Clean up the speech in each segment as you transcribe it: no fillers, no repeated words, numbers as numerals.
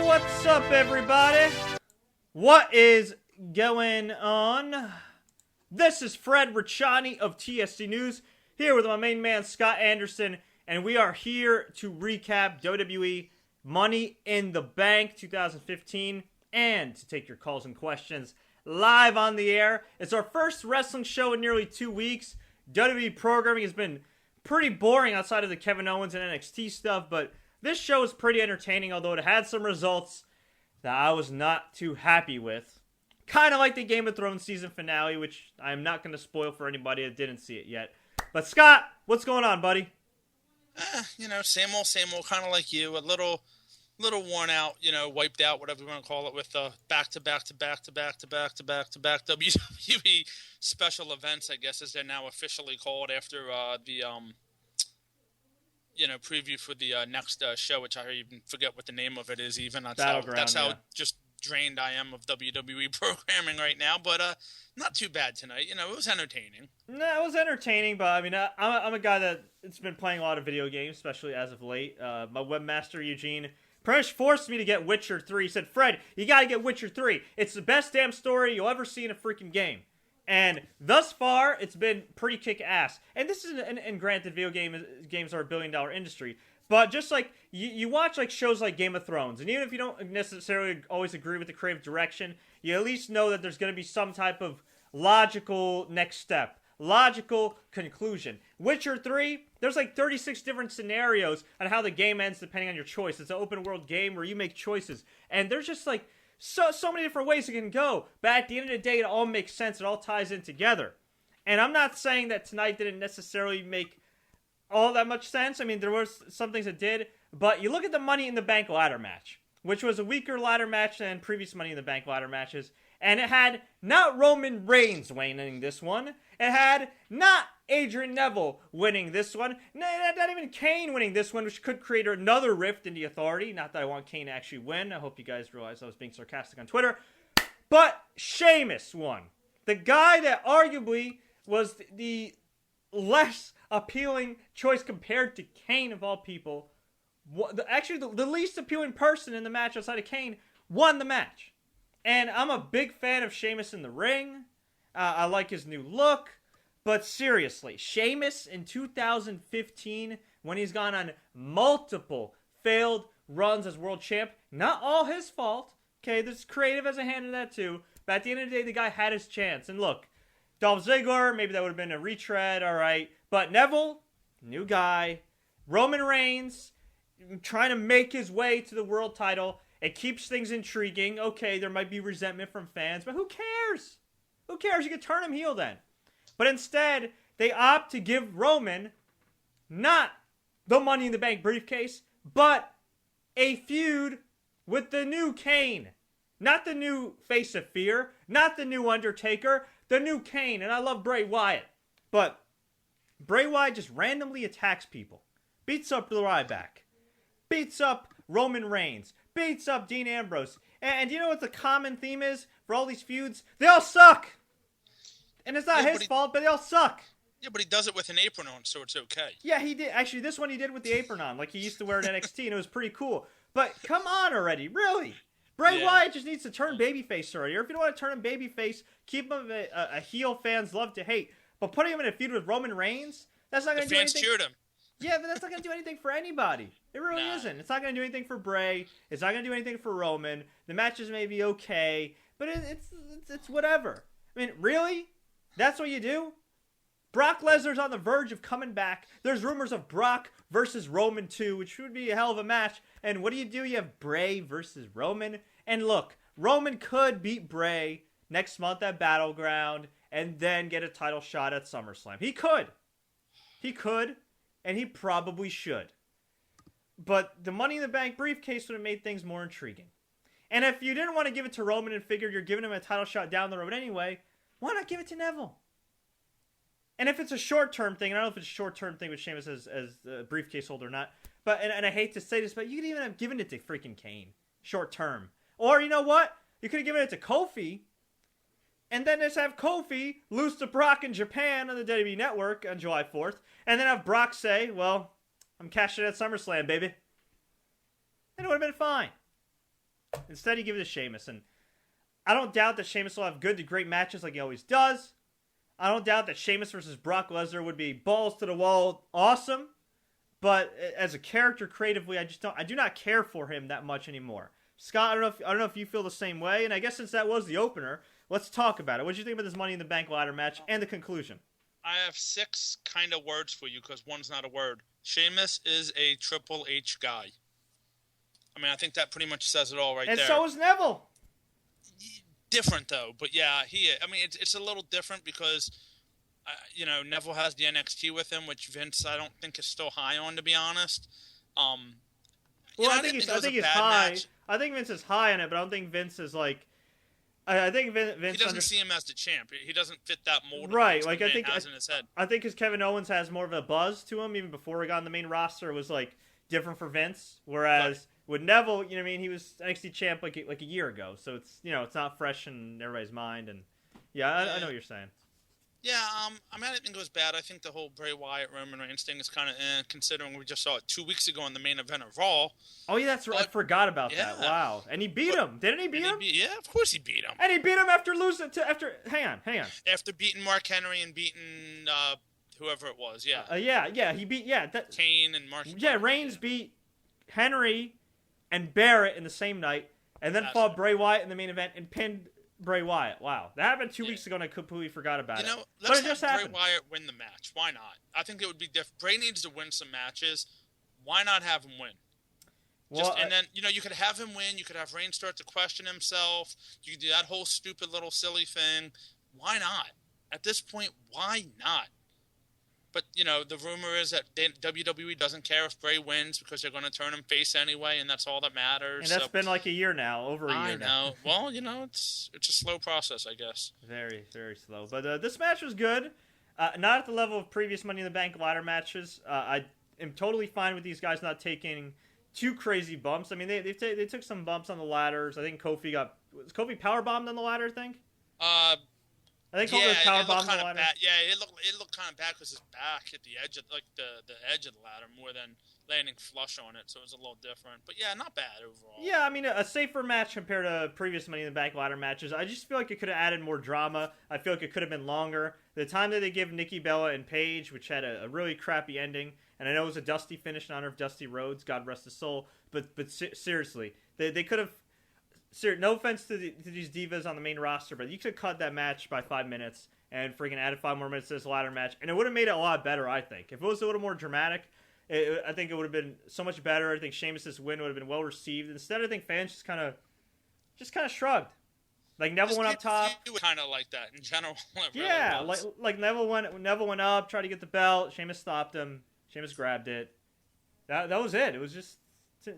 What's up, everybody? What is going on? This is Fred Ricciani of TSC News, here with my main man, Scott Anderson, and we are here to recap WWE Money in the Bank 2015 and to take your calls and questions live on the air. It's our first wrestling show in nearly 2 weeks. WWE programming has been pretty boring outside of the Kevin Owens and NXT stuff, but this show is pretty entertaining, although it had some results that I was not too happy with. Kind of like the Game of Thrones season finale, which I'm not going to spoil for anybody that didn't see it yet. But Scott, what's going on, buddy? Same old, kind of like you. A little worn out, wiped out, whatever you want to call it, with back-to-back WWE special events, I guess, as they're now officially called after the preview for the next show, which I even forget what the name of it is even. That's how just drained I am of WWE programming right now, but not too bad tonight. It was entertaining. No, it was entertaining, but I mean, I'm a guy that's been playing a lot of video games, especially as of late. My webmaster, Eugene, pretty much forced me to get Witcher 3. He said, Fred, you gotta get Witcher 3. It's the best damn story you'll ever see in a freaking game. And thus far, it's been pretty kick-ass. And this is, and granted, video games are a billion-dollar industry. But just like, you watch like shows like Game of Thrones, and even if you don't necessarily always agree with the creative direction, you at least know that there's going to be some type of logical next step. Logical conclusion. Witcher 3, there's like 36 different scenarios on how the game ends depending on your choice. It's an open-world game where you make choices. And there's just like so many different ways it can go. But at the end of the day, it all makes sense. It all ties in together. And I'm not saying that tonight didn't necessarily make all that much sense. I mean, there was some things that did. But you look at the Money in the Bank ladder match, which was a weaker ladder match than previous Money in the Bank ladder matches. And it had not Roman Reigns winning this one. It had not Adrian Neville winning this one. Not even Kane winning this one, which could create another rift in the Authority. Not that I want Kane to actually win. I hope you guys realize I was being sarcastic on Twitter. But Sheamus won. The guy that arguably was the less appealing choice compared to Kane of all people. Actually, the least appealing person in the match outside of Kane won the match. And I'm a big fan of Sheamus in the ring. I like his new look. But seriously, Sheamus in 2015, when he's gone on multiple failed runs as world champ, not all his fault. Okay, this creative has a hand in that too. But at the end of the day, the guy had his chance. And look, Dolph Ziggler, maybe that would have been a retread, all right. But Neville, new guy. Roman Reigns, trying to make his way to the world title. It keeps things intriguing. Okay, there might be resentment from fans, but who cares? Who cares? You can turn him heel then. But instead, they opt to give Roman not the Money in the Bank briefcase, but a feud with the new Kane. Not the new Face of Fear, not the new Undertaker, the new Kane. And I love Bray Wyatt. But Bray Wyatt just randomly attacks people. Beats up the Ryback. Beats up Roman Reigns. Beats up Dean Ambrose. And you know what the common theme is for all these feuds? They all suck! And it's not his fault, but they all suck. Yeah, but he does it with an apron on, so it's okay. Yeah, he did. Actually, this one he did with the apron on, like he used to wear at NXT, and it was pretty cool. But come on already, really? Bray Wyatt just needs to turn babyface already. Or if you don't want to turn him babyface, keep him a heel fans love to hate. But putting him in a feud with Roman Reigns, that's not going to do anything. The fans cheered him. Yeah, but that's not going to do anything for anybody. It really isn't. It's not going to do anything for Bray. It's not going to do anything for Roman. The matches may be okay, but it's whatever. I mean, really? That's what you do? Brock Lesnar's on the verge of coming back. There's rumors of Brock versus Roman 2, which would be a hell of a match. And what do? You have Bray versus Roman. And look, Roman could beat Bray next month at Battleground and then get a title shot at SummerSlam. He could. He could, and he probably should. But the Money in the Bank briefcase would have made things more intriguing. And if you didn't want to give it to Roman and figured you're giving him a title shot down the road anyway, why not give it to Neville? And if it's a short-term thing, and I don't know if it's a short-term thing with Sheamus as a briefcase holder or not, but and I hate to say this, but you could even have given it to freaking Kane, short-term. Or, you know what? You could have given it to Kofi, and then just have Kofi lose to Brock in Japan on the WWE Network on July 4th, and then have Brock say, well, I'm cashing it at SummerSlam, baby. and it would have been fine. Instead, he gave it to Sheamus, and I don't doubt that Sheamus will have good to great matches like he always does. I don't doubt that Sheamus versus Brock Lesnar would be balls to the wall awesome, but as a character creatively, I do not care for him that much anymore. Scott, I don't know if you feel the same way, and I guess since that was the opener, let's talk about it. What did you think about this Money in the Bank ladder match and the conclusion? I have 6 kind of words for you because one's not a word. Sheamus is a Triple H guy. I mean, I think that pretty much says it all right there. And so is Neville. Different, though. But, yeah, it's a little different because, Neville has the NXT with him, which Vince, I don't think, is still high on, to be honest. Well, I think he's high. Match. I think Vince is high on it, but I don't think Vince is, like... I think Vince he doesn't see him as the champ. He doesn't fit that mold. Right, like I think has in his head. I think because Kevin Owens has more of a buzz to him, even before he got on the main roster, it was like different for Vince. Whereas with Neville, you know what I mean, he was NXT champ like a year ago, so it's it's not fresh in everybody's mind. And I know what you're saying. Yeah, I mean, I think it was bad. I think the whole Bray Wyatt Roman Reigns thing is kind of considering we just saw it 2 weeks ago on the main event of Raw. Oh, yeah, that's right. I forgot about that. Wow. And he beat him. Didn't he beat him? Yeah, of course he beat him. And he beat him after losing hang on. After beating Mark Henry and beating whoever it was, he beat, Kane and Mark. Yeah, Reigns beat Henry and Barrett in the same night, and then fought Bray Wyatt in the main event and pinned Bray Wyatt. Wow. That happened 2 weeks ago and I completely forgot about it. Let's have Bray Wyatt win the match. Why not? I think it would be different. Bray needs to win some matches. Why not have him win? Well, then, you could have him win. You could have Reigns start to question himself. You could do that whole stupid little silly thing. Why not? At this point, why not? But, the rumor is that WWE doesn't care if Bray wins because they're going to turn him face anyway, and that's all that matters. And that's been like a year now, over a year now. I know. Well, it's a slow process, I guess. Very, very slow. But this match was good. Not at the level of previous Money in the Bank ladder matches. I am totally fine with these guys not taking too crazy bumps. I mean, they took some bumps on the ladders. I think Kofi was Kofi powerbombed on the ladder, I think? I think Kofi was powerbombed on the ladder. Bad. Yeah, it looked kind of bad because his back hit the edge of the edge of the ladder more than landing flush on it, so it was a little different. But yeah, not bad overall. Yeah, I mean, a safer match compared to previous Money in the Bank ladder matches. I just feel like it could have added more drama. I feel like it could have been longer. The time that they give Nikki Bella and Paige, which had a really crappy ending, and I know it was a Dusty finish in honor of Dusty Rhodes, God rest his soul, but seriously, they could have... no offense to these divas on the main roster, but you could cut that match by 5 minutes and freaking added 5 more minutes to this ladder match, and it would have made it a lot better, I think. If it was a little more dramatic, I think it would have been so much better. I think Sheamus' win would have been well received. Instead, I think fans just kind of shrugged. Like Neville went up top. Kind of like that in general. Yeah, like Neville went up, tried to get the belt. Sheamus stopped him. Sheamus grabbed it. That was it. It was just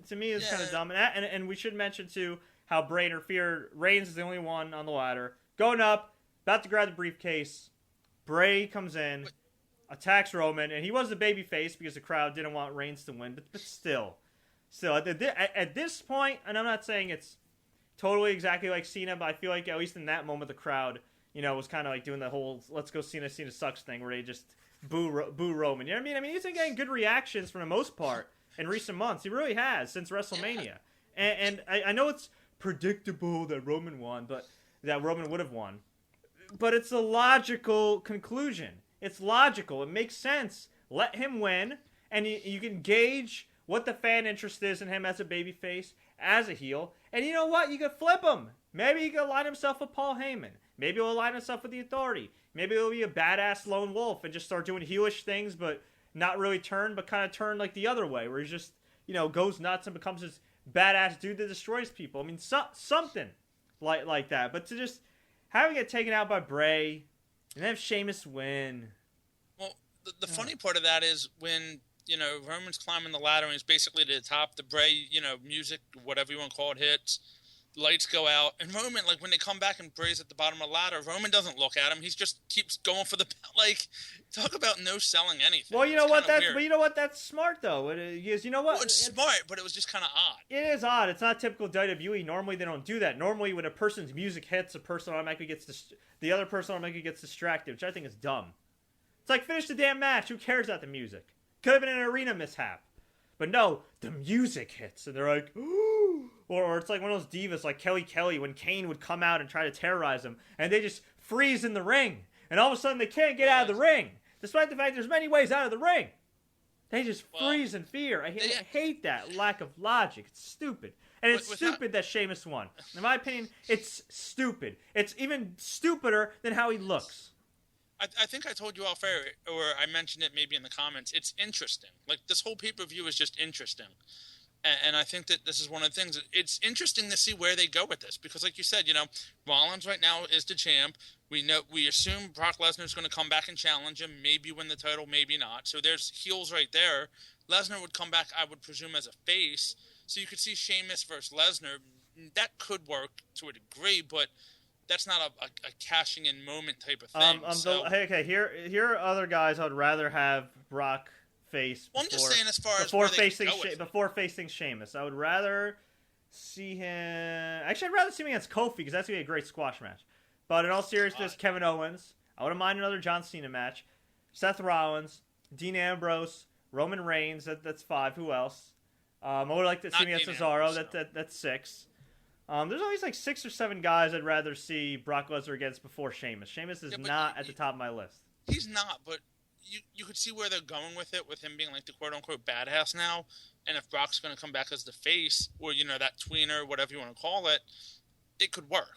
to me it's kind of dumb. And we should mention too how Bray interfered. Reigns is the only one on the ladder. Going up, about to grab the briefcase. Bray comes in, attacks Roman, and he was the babyface because the crowd didn't want Reigns to win. But still, at this point, and I'm not saying it's totally exactly like Cena, but I feel like at least in that moment the crowd, was kind of like doing the whole "let's go Cena sucks" thing where they just boo Roman. You know what I mean? I mean, he's been getting good reactions for the most part in recent months. He really has since WrestleMania. And I know it's predictable that Roman won, but that Roman would have won. But it's a logical conclusion. It's logical. It makes sense. Let him win, and you can gauge what the fan interest is in him as a babyface, as a heel. And you know what? You could flip him. Maybe he could align himself with Paul Heyman. Maybe he'll align himself with the Authority. Maybe he'll be a badass lone wolf and just start doing heelish things, but not really turn, but kind of turn like the other way, where he just, goes nuts and becomes this badass dude that destroys people. I mean, something like that. But to just having it taken out by Bray and have Sheamus win. Well, the funny part of that is when, Roman's climbing the ladder and he's basically to the top, the Bray, music, whatever you want to call it, hits. Lights go out, and Roman, like, when they come back and Bray's at the bottom of the ladder, Roman doesn't look at him. He just keeps going for the, like, talk about no selling anything. Well, you know what? That's smart, though. You know what? Well, it's smart, but it was just kind of odd. It is odd. It's not typical WWE. Normally, they don't do that. Normally, when a person's music hits, the other person automatically gets distracted, which I think is dumb. It's like, finish the damn match. Who cares about the music? Could have been an arena mishap. But no, the music hits, and they're like, ooh. Or it's like one of those divas like Kelly when Kane would come out and try to terrorize him, and they just freeze in the ring. And all of a sudden they can't get out of the ring, despite the fact there's many ways out of the ring. They just freeze in fear. I hate that lack of logic. It's stupid. And it's stupid that Sheamus won. In my opinion, it's stupid. It's even stupider than how he looks. I think I told you off air, or I mentioned it maybe in the comments. It's interesting. Like, this whole pay-per-view is just interesting. And I think that this is one of the things. It's interesting to see where they go with this. Because like you said, Rollins right now is the champ. We assume Brock Lesnar is going to come back and challenge him, maybe win the title, maybe not. So there's heels right there. Lesnar would come back, I would presume, as a face. So you could see Sheamus versus Lesnar. That could work to a degree, but that's not a cashing in moment type of thing. Okay, here are other guys I would rather have Brock face. Well, I'm just saying as far as before facing Sheamus. I would rather see him. Actually, I'd rather see him against Kofi because that's gonna be a great squash match. But in all seriousness, Kevin Owens. I wouldn't mind another John Cena match. Seth Rollins, Dean Ambrose, Roman Reigns. That's 5. Who else? I would like to see me against Cesaro. That's 6. There's always like 6 or 7 guys I'd rather see Brock Lesnar against before Sheamus. Sheamus is not at the top of my list. He's not, but you could see where they're going with it, with him being like the quote-unquote badass now. And if Brock's going to come back as the face, or, that tweener, whatever you want to call it, it could work.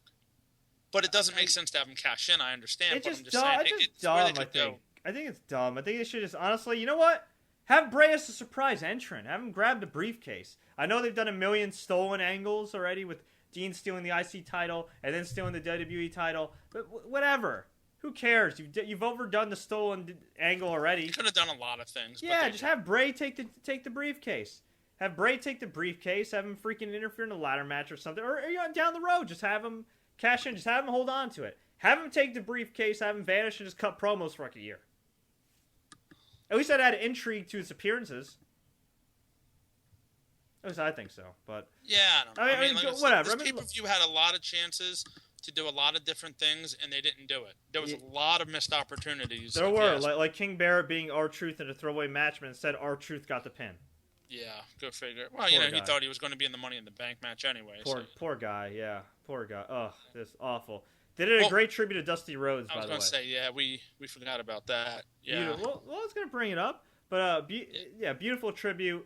But it doesn't make sense to have him cash in, I understand. It's just dumb, I think it's dumb. I think they should just, honestly, you know what? Have Bray as a surprise entrant. Have him grab the briefcase. I know they've done a million stolen angles already with Dean stealing the IC title and then stealing the WWE title. But whatever. Who cares? You've overdone the stolen angle already. You could have done a lot of things. Yeah, just have Bray take the briefcase. Have Bray take the briefcase. Have him freaking interfere in a ladder match or something. Or down the road, just have him cash in. Just have him hold on to it. Have him take the briefcase. Have him vanish and just cut promos for like a year. At least that add intrigue to his appearances. At least I think so. But yeah, I don't know. I mean like whatever. This pay-per-view had a lot of chances to do a lot of different things, and they didn't do it. There was a lot of missed opportunities. There were, like King Barrett being R-Truth in a throwaway match, but instead R-Truth got the pin. Yeah, go figure. Well, he thought he was going to be in the Money in the Bank match anyway. Poor guy, yeah. Poor guy. Ugh, this is awful. They did a great tribute to Dusty Rhodes, by the way. I was going to say, yeah, we forgot about that. Yeah. Well, I was going to bring it up, but beautiful tribute.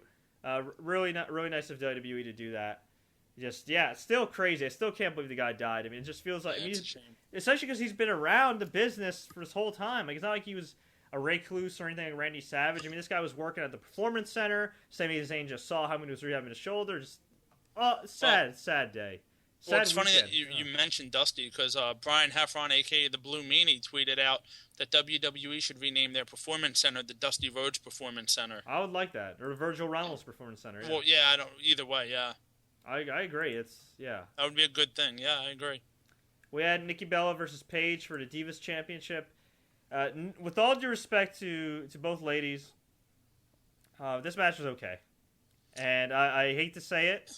Really nice of WWE to do that. Just, it's still crazy. I still can't believe the guy died. I mean, it just feels like, it's a shame. Especially because he's been around the business for this whole time. Like, it's not like he was a recluse or anything like Randy Savage. I mean, this guy was working at the Performance Center. Same as Zayn just saw how he was rehabbing his shoulder. Just, sad day. Well, it's funny that you mentioned Dusty because Brian Heffron, a.k.a. the Blue Meanie, tweeted out that WWE should rename their performance center the Dusty Rhodes Performance Center. I would like that. Or Virgil Reynolds Performance Center. Yeah. Well, I don't. Either way, yeah. I agree. That would be a good thing. Yeah, I agree. We had Nikki Bella versus Paige for the Divas Championship. With all due respect to both ladies, this match was okay. And I hate to say it,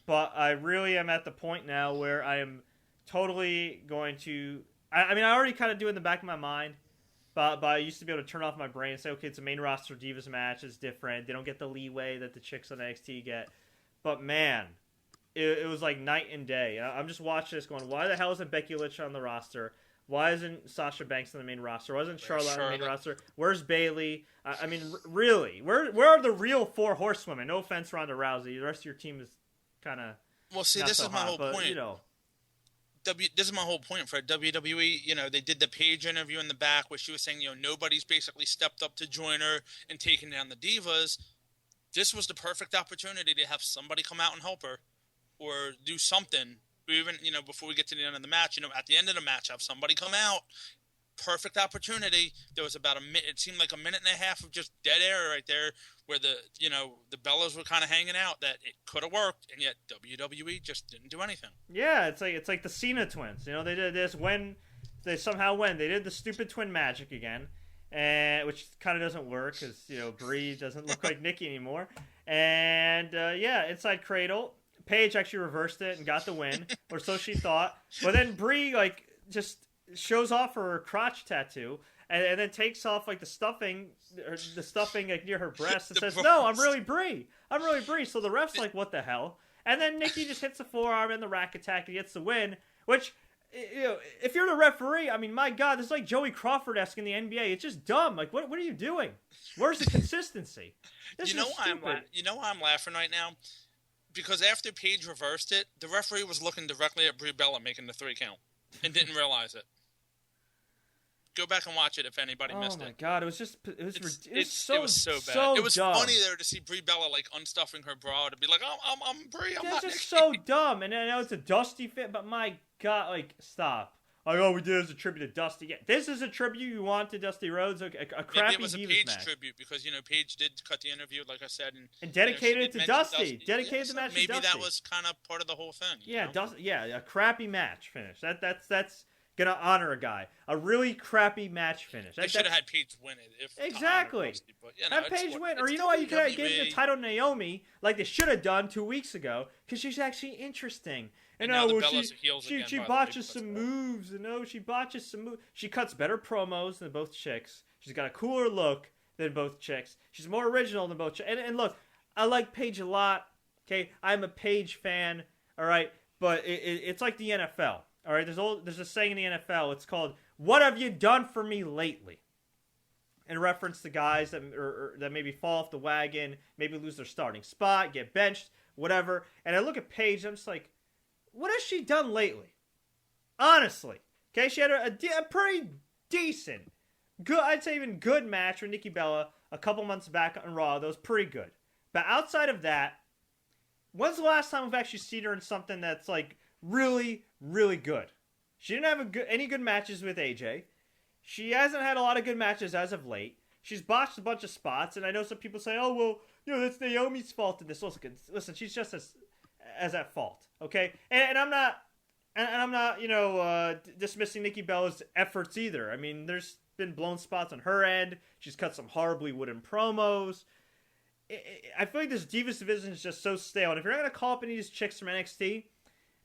but I really am at the point now where I am totally going to... I mean, I already kind of do it in the back of my mind, but I used to be able to turn off my brain and say, okay, it's a main roster Divas match. It's different. They don't get the leeway that the chicks on NXT get. But, man... It was like night and day. I'm just watching this going, why the hell isn't Becky Lynch on the roster? Why isn't Sasha Banks on the main roster? Why isn't Charlotte on the main roster? Where's Bayley? I mean, really? Where are the real 4 horsewomen? No offense, Ronda Rousey. The rest of your team is kind of... Well, see, this is my whole point. This is my whole point, Fred. WWE, they did the Paige interview in the back where she was saying, nobody's basically stepped up to join her and taken down the Divas. This was the perfect opportunity to have somebody come out and help her. Or do something, even, before we get to the end of the match, at the end of the match, have somebody come out. Perfect opportunity. There was about it seemed like a minute and a half of just dead air right there where the Bellas were kind of hanging out that it could have worked, and yet WWE just didn't do anything. Yeah, it's like the Cena twins. They did this they did the stupid twin magic again, which kind of doesn't work because, Brie doesn't look like Nikki anymore. And, inside Cradle. Paige actually reversed it and got the win, or so she thought. But then Brie, just shows off her crotch tattoo. and then takes off like the stuffing like near her breast and says, "No, I'm really Brie. I'm really Brie." So the ref's like, "What the hell?" And then Nikki just hits the forearm and the rack attack and gets the win. Which, if you're the referee, I mean, my God, this is like Joey Crawford-esque in the NBA. It's just dumb. Like, what are you doing? Where's the consistency? You know why I'm laughing right now? Because after Paige reversed it, the referee was looking directly at Brie Bella making the 3 count and didn't realize it. Go back and watch it if anybody missed it. Oh my God, it was so bad. So it was dumb. funny there to see Brie Bella like unstuffing her bra to be like, I'm Brie, I'm not Nikki. It's just so dumb. And I know it's a Dusty fit, but my God, like, stop. Like, we did as a tribute to Dusty. Yeah, this is a tribute you want to Dusty Rhodes, a crappy Maybe it was a Divas Paige match. tribute because Paige did cut the interview, like I said, and dedicated it to Dusty. Dedicated the match to Dusty. Maybe that was kind of part of the whole thing. Yeah, a crappy match finish. That's gonna honor a guy. A really crappy match finish. They should have had Paige win it. Exactly. Dusty, but, have Paige win, or you know what? You could have given the title to Naomi, like they should have done 2 weeks ago, because she's actually interesting. And she botches some moves. She botches some moves. She cuts better promos than both chicks. She's got a cooler look than both chicks. She's more original than both chicks. And look, I like Paige a lot. Okay, I'm a Paige fan. All right, but it's like the NFL. All right, there's a saying in the NFL. It's called "What have you done for me lately?" In reference to guys that maybe fall off the wagon, maybe lose their starting spot, get benched, whatever. And I look at Paige, I'm just like, what has she done lately? Honestly. Okay, she had a pretty decent, good, I'd say even good match with Nikki Bella a couple months back on Raw. That was pretty good. But outside of that, when's the last time we've actually seen her in something that's like really, really good? She didn't have any good matches with AJ. She hasn't had a lot of good matches as of late. She's botched a bunch of spots, and I know some people say, "Oh, well, that's Naomi's fault in this." Listen, she's just as at fault, okay? And I'm not, dismissing Nikki Bella's efforts either. I mean, there's been blown spots on her end. She's cut some horribly wooden promos. I feel like this Divas division is just so stale. And if you're not going to call up any of these chicks from NXT,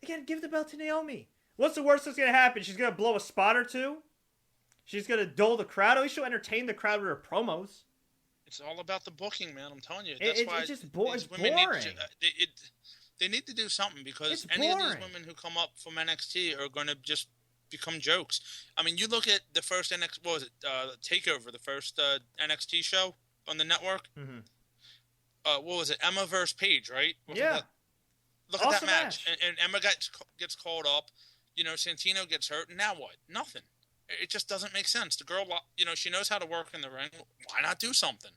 again, give the belt to Naomi. What's the worst that's going to happen? She's going to blow a spot or two? She's going to dull the crowd? At least she'll entertain the crowd with her promos. It's all about the booking, man. I'm telling you. That's why it's just boring. They need to do something because any of these women who come up from NXT are going to just become jokes. I mean, you look at the first NXT, what was it, TakeOver, the first NXT show on the network. Mm-hmm. What was it, Emma versus Paige, right? Look at that match. And Emma gets called up. Santino gets hurt. And now what? Nothing. It just doesn't make sense. The girl, she knows how to work in the ring. Why not do something?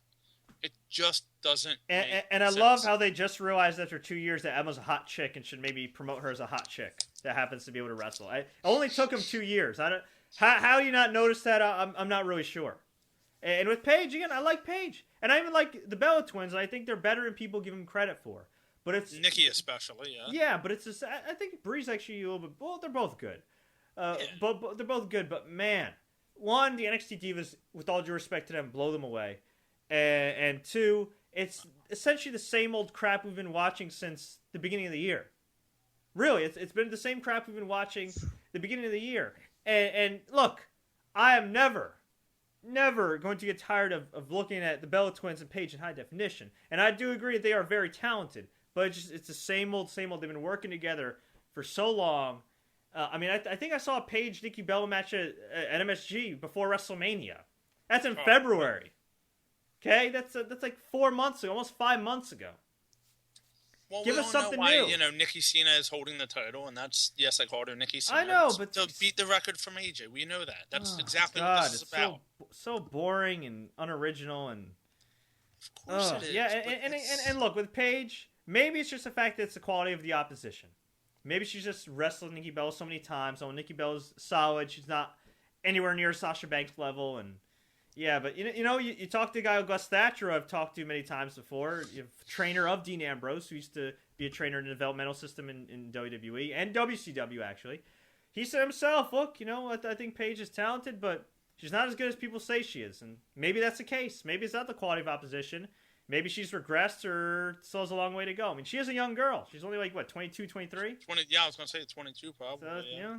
It just doesn't make sense. And I love how they just realized after 2 years that Emma's a hot chick and should maybe promote her as a hot chick that happens to be able to wrestle. It only took them 2 years. How do you not notice that? I'm not really sure. And with Paige, again, I like Paige. And I even like the Bella Twins. And I think they're better than people give them credit for. But it's Nikki especially, yeah. Yeah, but it's just, I think Brie's actually a little bit, well, they're both good. But they're both good. But man, one, the NXT Divas, with all due respect to them, blow them away. And two, it's essentially the same old crap we've been watching since the beginning of the year. Really, it's been the same crap we've been watching the beginning of the year. And look, I am never going to get tired of looking at the Bella Twins and Paige in high definition. And I do agree that they are very talented, but it's the same old. They've been working together for so long. I think I saw a Paige Nikki Bella match at MSG before WrestleMania. That's in February. Okay, that's like 4 months ago, almost 5 months ago. Well, give us something new. Nikki Cena is holding the title, and that's, yes, I called her Nikki Cena. I know, but to beat the record from AJ, we know that. That's exactly what this is about. So boring and unoriginal, and of course it is. Yeah, and look, with Paige, maybe it's just the fact that it's the quality of the opposition. Maybe she's just wrestled Nikki Bella so many times. So when Nikki Bella's solid, she's not anywhere near Sasha Banks' level, and yeah, but you talk to a guy, Gus Thatcher, who I've talked to many times before, trainer of Dean Ambrose, who used to be a trainer in the developmental system in WWE and WCW, actually. He said himself, look, I think Paige is talented, but she's not as good as people say she is. And maybe that's the case. Maybe it's not the quality of opposition. Maybe she's regressed or still has a long way to go. I mean, she is a young girl. She's only 22, 23? 20, yeah, I was going to say 22 probably. So, yeah.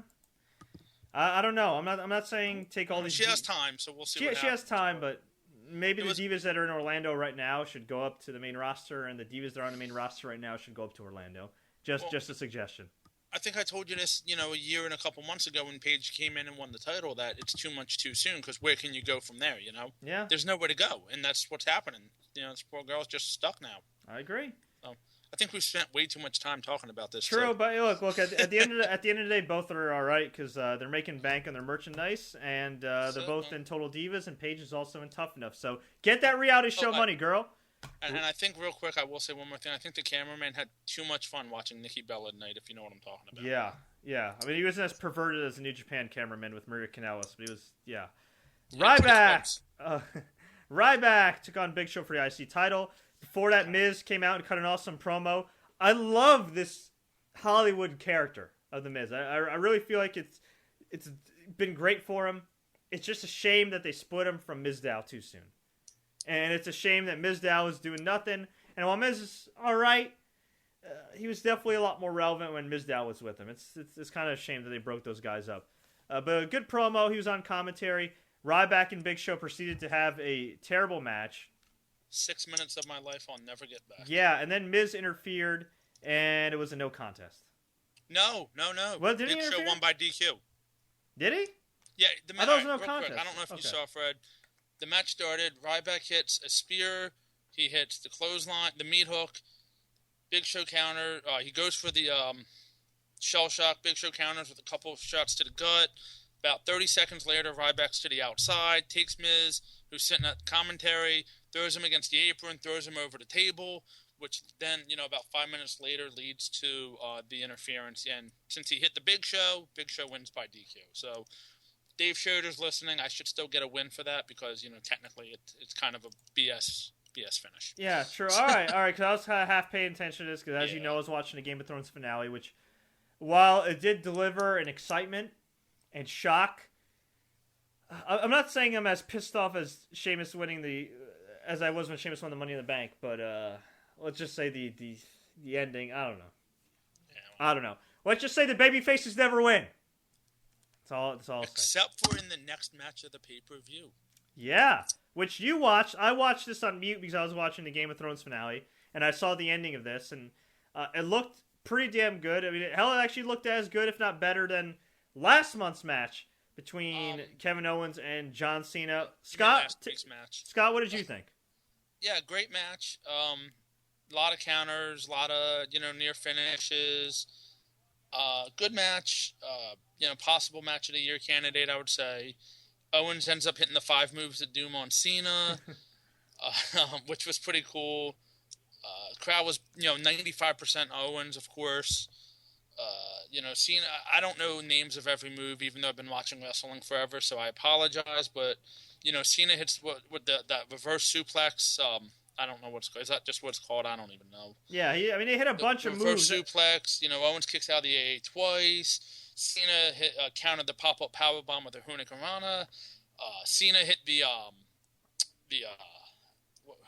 I don't know. I'm not saying take all these. She has time, so we'll see. What she has time, but maybe the divas that are in Orlando right now should go up to the main roster, and the divas that are on the main roster right now should go up to Orlando. Just a suggestion. I think I told you this, a year and a couple months ago when Paige came in and won the title, that it's too much too soon, because where can you go from there, Yeah. There's nowhere to go, and that's what's happening. This poor girl's just stuck now. I agree. So, I think we've spent way too much time talking about this. True, so. But look. At the end of the day, both are all right because they're making bank on their merchandise, and they're both in Total Divas, and Paige is also in Tough Enough. So get that reality show money, girl. And I think real quick, I will say one more thing. I think the cameraman had too much fun watching Nikki Bella tonight, if you know what I'm talking about. Yeah. I mean, he wasn't as perverted as the New Japan cameraman with Maria Kanellis, but he was, Ryback took on Big Show for the IC title. Before that, Miz came out and cut an awesome promo. I love this Hollywood character of the Miz. I really feel like it's been great for him. It's just a shame that they split him from Mizdow too soon. And it's a shame that Mizdow is doing nothing. And while Miz is all right, he was definitely a lot more relevant when Mizdow was with him. It's kind of a shame that they broke those guys up. But a good promo. He was on commentary. Ryback and Big Show proceeded to have a terrible match. 6 minutes of my life I'll never get back. Yeah, and then Miz interfered, and it was a no contest. No. Well, did Big he interfere? Show won by DQ. Did he? Yeah, I thought it was no contest. Quick, I don't know if you saw, Fred. The match started. Ryback hits a spear. He hits the clothesline, the meat hook. Big Show counter. He goes for the shell shock. Big Show counters with a couple of shots to the gut. About 30 seconds later, Ryback's to the outside, takes Miz, who's sitting at commentary, throws him against the apron, throws him over the table, which then, about 5 minutes later leads to the interference. And since he hit the Big Show wins by DQ. So Dave Schroeder's listening. I should still get a win for that because, technically it's kind of a BS finish. Yeah, true. All right, because I was kind of half paying attention to this because, as you know, I was watching the Game of Thrones finale, which, while it did deliver an excitement and shock, I'm not saying I'm as pissed off as Sheamus winning as I was when Sheamus won the Money in the Bank, but let's just say the ending, I don't know. Yeah, I don't know. Let's just say the baby faces never win. That's all I'll say. Except for in the next match of the pay-per-view. Yeah, which you watched. I watched this on mute because I was watching the Game of Thrones finale, and I saw the ending of this, and it looked pretty damn good. I mean, it actually looked as good, if not better, than last month's match between Kevin Owens and John Cena. Scott, what did you think? Yeah, great match. A lot of counters, a lot of near finishes. Good match. Possible match of the year candidate, I would say. Owens ends up hitting the 5 moves of doom on Cena, which was pretty cool. Crowd was 95% Owens, of course. Cena, I don't know names of every move, even though I've been watching wrestling forever, so I apologize. But, Cena hits with that reverse suplex. I don't know what's called. Is that just what it's called? I don't even know. Yeah, he hit a bunch of moves. Reverse suplex. Owens kicks out of the AA twice. Cena countered the pop-up powerbomb with the Hurricanrana. Cena hit the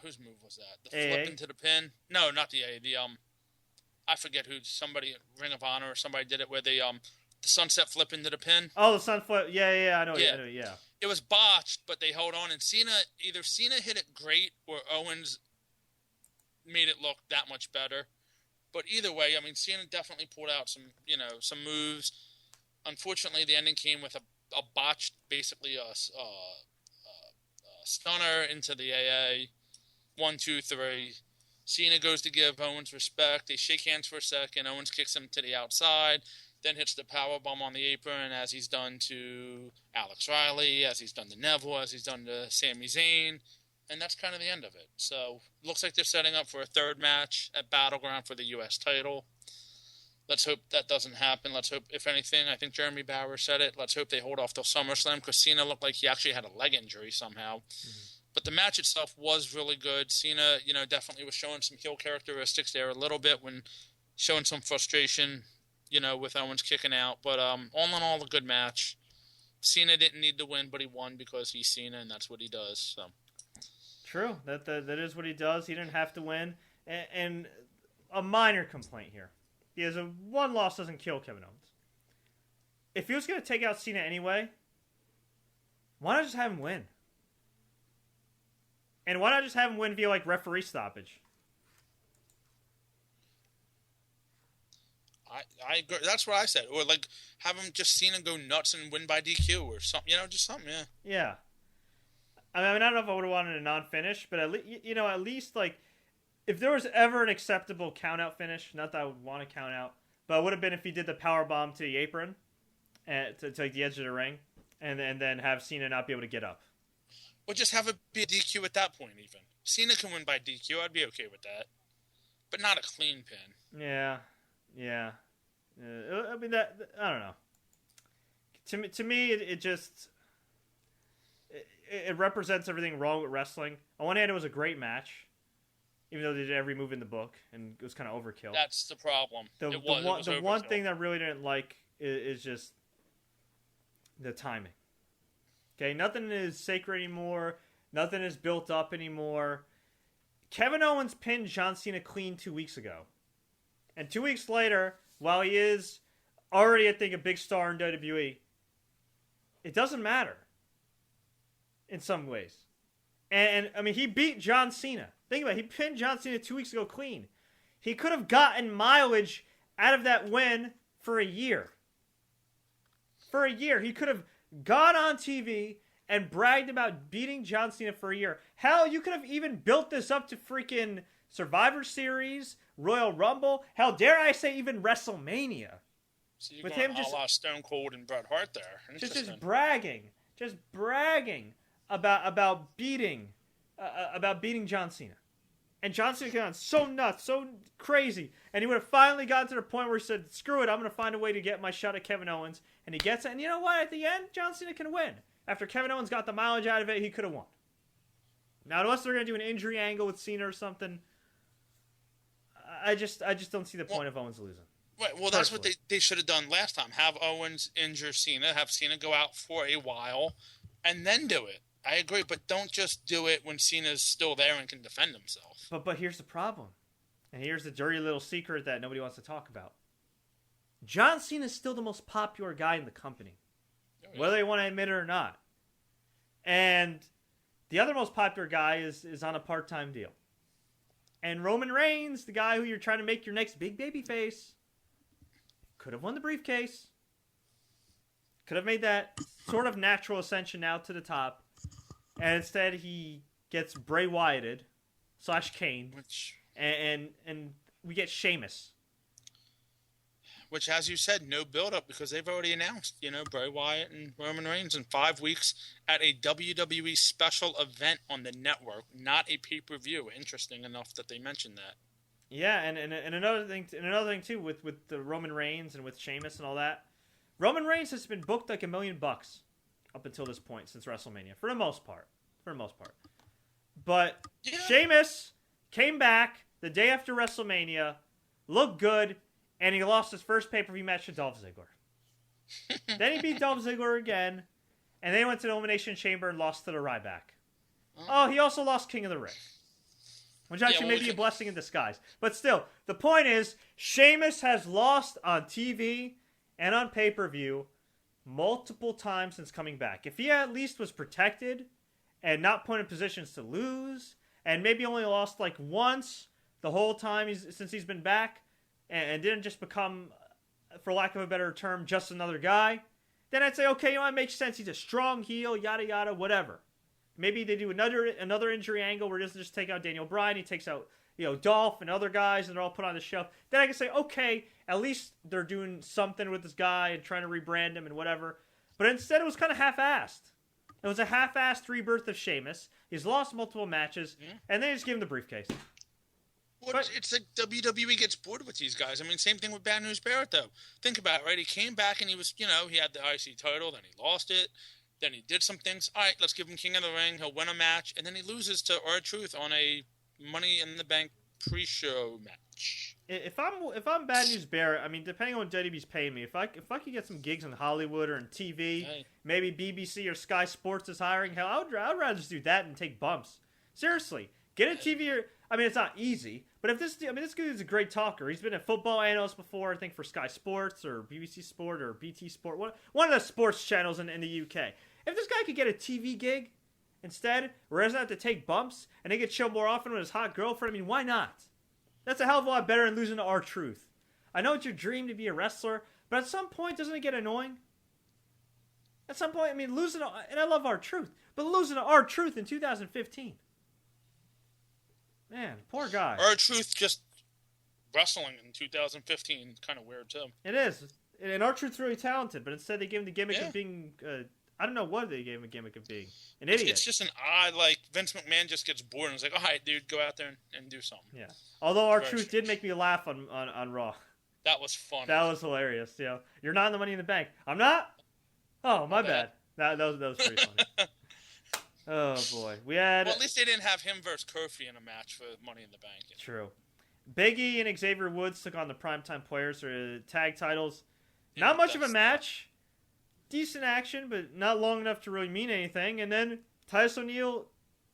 whose move was that? The flip into the pin? No, not the AA. I forget who. Somebody, Ring of Honor or somebody did it where the sunset flip into the pin. Oh, the sun flip. Yeah, I know. Yeah. It was botched, but they held on, and either Cena hit it great or Owens made it look that much better. But either way, I mean, Cena definitely pulled out some moves. Unfortunately, the ending came with a botched, basically a stunner into the AA. 1, 2, 3. Cena goes to give Owens respect. They shake hands for a second. Owens kicks him to the outside, then hits the powerbomb on the apron, as he's done to Alex Riley, as he's done to Neville, as he's done to Sami Zayn. And that's kind of the end of it. So, looks like they're setting up for a third match at Battleground for the U.S. title. Let's hope that doesn't happen. Let's hope, if anything, I think Jeremy Bauer said it, let's hope they hold off till SummerSlam, because Cena looked like he actually had a leg injury somehow. Mm-hmm. But the match itself was really good. Cena, definitely was showing some heel characteristics there a little bit when showing some frustration, with Owens kicking out. But all in all, a good match. Cena didn't need to win, but he won because he's Cena, and that's what he does. So. True. That is what he does. He didn't have to win. And a minor complaint here. Because one loss doesn't kill Kevin Owens. if he was going to take out Cena anyway, why not just have him win? And why not just have him win via, like, referee stoppage? I agree. That's what I said. Or, like, have him just Cena go nuts and win by DQ or something. Just something, yeah. Yeah. I mean, I don't know if I would have wanted a non-finish, but at least, like, if there was ever an acceptable count-out finish, not that I would want to count out, but it would have been if he did the power bomb to the apron, to like, the edge of the ring, and then have Cena not be able to get up. Or just have it be a DQ at that point, even. Cena can win by DQ. I'd be okay with that. But not a clean pin. Yeah. I mean, I don't know. To me, it just... It represents everything wrong with wrestling. On one hand, it was a great match, even though they did every move in the book, and it was kind of overkill. That's the problem. The one thing that I really didn't like is just the timing. Okay, nothing is sacred anymore. Nothing is built up anymore. Kevin Owens pinned John Cena clean 2 weeks ago. And 2 weeks later, while he is already, I think, a big star in WWE, it doesn't matter in some ways. And I mean, he beat John Cena. Think about it. He pinned John Cena 2 weeks ago clean. He could have gotten mileage out of that win for a year. For a year. He could have gone on TV and bragged about beating John Cena for a year. Hell, you could have even built this up to freaking Survivor Series, Royal Rumble. Hell, dare I say even WrestleMania. So you're with him just Stone Cold and Bret Hart there. Just bragging about beating John Cena. And John Cena got so nuts, so crazy, and he would have finally gotten to the point where he said, "Screw it, I'm going to find a way to get my shot at Kevin Owens." And he gets it, and you know what? At the end, John Cena can win. After Kevin Owens got the mileage out of it, he could have won. Now, unless they're going to do an injury angle with Cena or something, I just don't see the point of Owens losing. Right. Well, that's what they should have done last time. Have Owens injure Cena, have Cena go out for a while, and then do it. I agree, but don't just do it when Cena's still there and can defend himself. But here's the problem. And here's the dirty little secret that nobody wants to talk about. John Cena is still the most popular guy in the company. Oh, yeah. Whether they want to admit it or not. And the other most popular guy is on a part-time deal. And Roman Reigns, the guy who you're trying to make your next big baby face, could have won the briefcase. Could have made that sort of natural ascension now to the top. And instead he gets Bray Wyatted / Kane. And we get Sheamus. Which, as you said, no build-up because they've already announced, Bray Wyatt and Roman Reigns in 5 weeks at a WWE special event on the network, not a pay-per-view. Interesting enough that they mentioned that. Yeah, and another thing too with the Roman Reigns and with Sheamus and all that. Roman Reigns has been booked like $1 million up until this point since WrestleMania, for the most part. But yeah. Sheamus came back the day after WrestleMania, looked good, and he lost his first pay-per-view match to Dolph Ziggler. Then he beat Dolph Ziggler again, and then he went to the Elimination Chamber and lost to the Ryback. Oh, he also lost King of the Ring. Which actually may be a blessing in disguise. But still, the point is, Sheamus has lost on TV and on pay-per-view multiple times since coming back. If he at least was protected and not put in positions to lose, and maybe only lost like once the whole time since he's been back, and didn't just become, for lack of a better term, just another guy, then I'd say, okay, it makes sense. He's a strong heel, yada yada, whatever. Maybe they do another injury angle where he doesn't just take out Daniel Bryan, he takes out Dolph and other guys, and they're all put on the shelf. Then I can say, okay, at least they're doing something with this guy and trying to rebrand him and whatever. But instead, it was kind of half-assed. It was a half-assed rebirth of Sheamus. He's lost multiple matches, and they just give him the briefcase. Well, it's like WWE gets bored with these guys. I mean, same thing with Bad News Barrett, though. Think about it, right? He came back and he was, he had the IC title, then he lost it. Then he did some things. All right, let's give him King of the Ring. He'll win a match. And then he loses to R-Truth on a Money in the Bank pre-show match. If I'm Bad News Barrett, I mean, depending on what WWE's paying me, if I could get some gigs in Hollywood or in TV, maybe BBC or Sky Sports is hiring, hell, I'd rather just do that and take bumps. Seriously, get a TV I mean, it's not easy, but if this dude is a great talker. He's been a football analyst before, I think, for Sky Sports or BBC Sport or BT Sport, one of the sports channels in the UK. If this guy could get a TV gig instead, where he doesn't have to take bumps, and he could chill more often with his hot girlfriend, I mean, why not? That's a hell of a lot better than losing to R-Truth. I know it's your dream to be a wrestler, but at some point, doesn't it get annoying? At some point, I mean, and I love R-Truth, but losing to R-Truth in 2015. Man, poor guy. R-Truth just wrestling in 2015 kind of weird, too. It is. And R-Truth's really talented, but instead they gave him the gimmick of being... I don't know what they gave him a gimmick of being. An idiot. It's just an odd, like, Vince McMahon just gets bored and is like, all right, dude, go out there and do something. Yeah. Although R-Truth did make me laugh on Raw. That was fun. That was hilarious. You know, you're not in the Money in the Bank. I'm not? Oh, my bad. That was pretty funny. Oh, boy. Well, at least they didn't have him versus Kofi in a match for Money in the Bank. True. Big E and Xavier Woods took on the Primetime Players for the tag titles. Not much of a match. Decent action, but not long enough to really mean anything. And then Titus O'Neil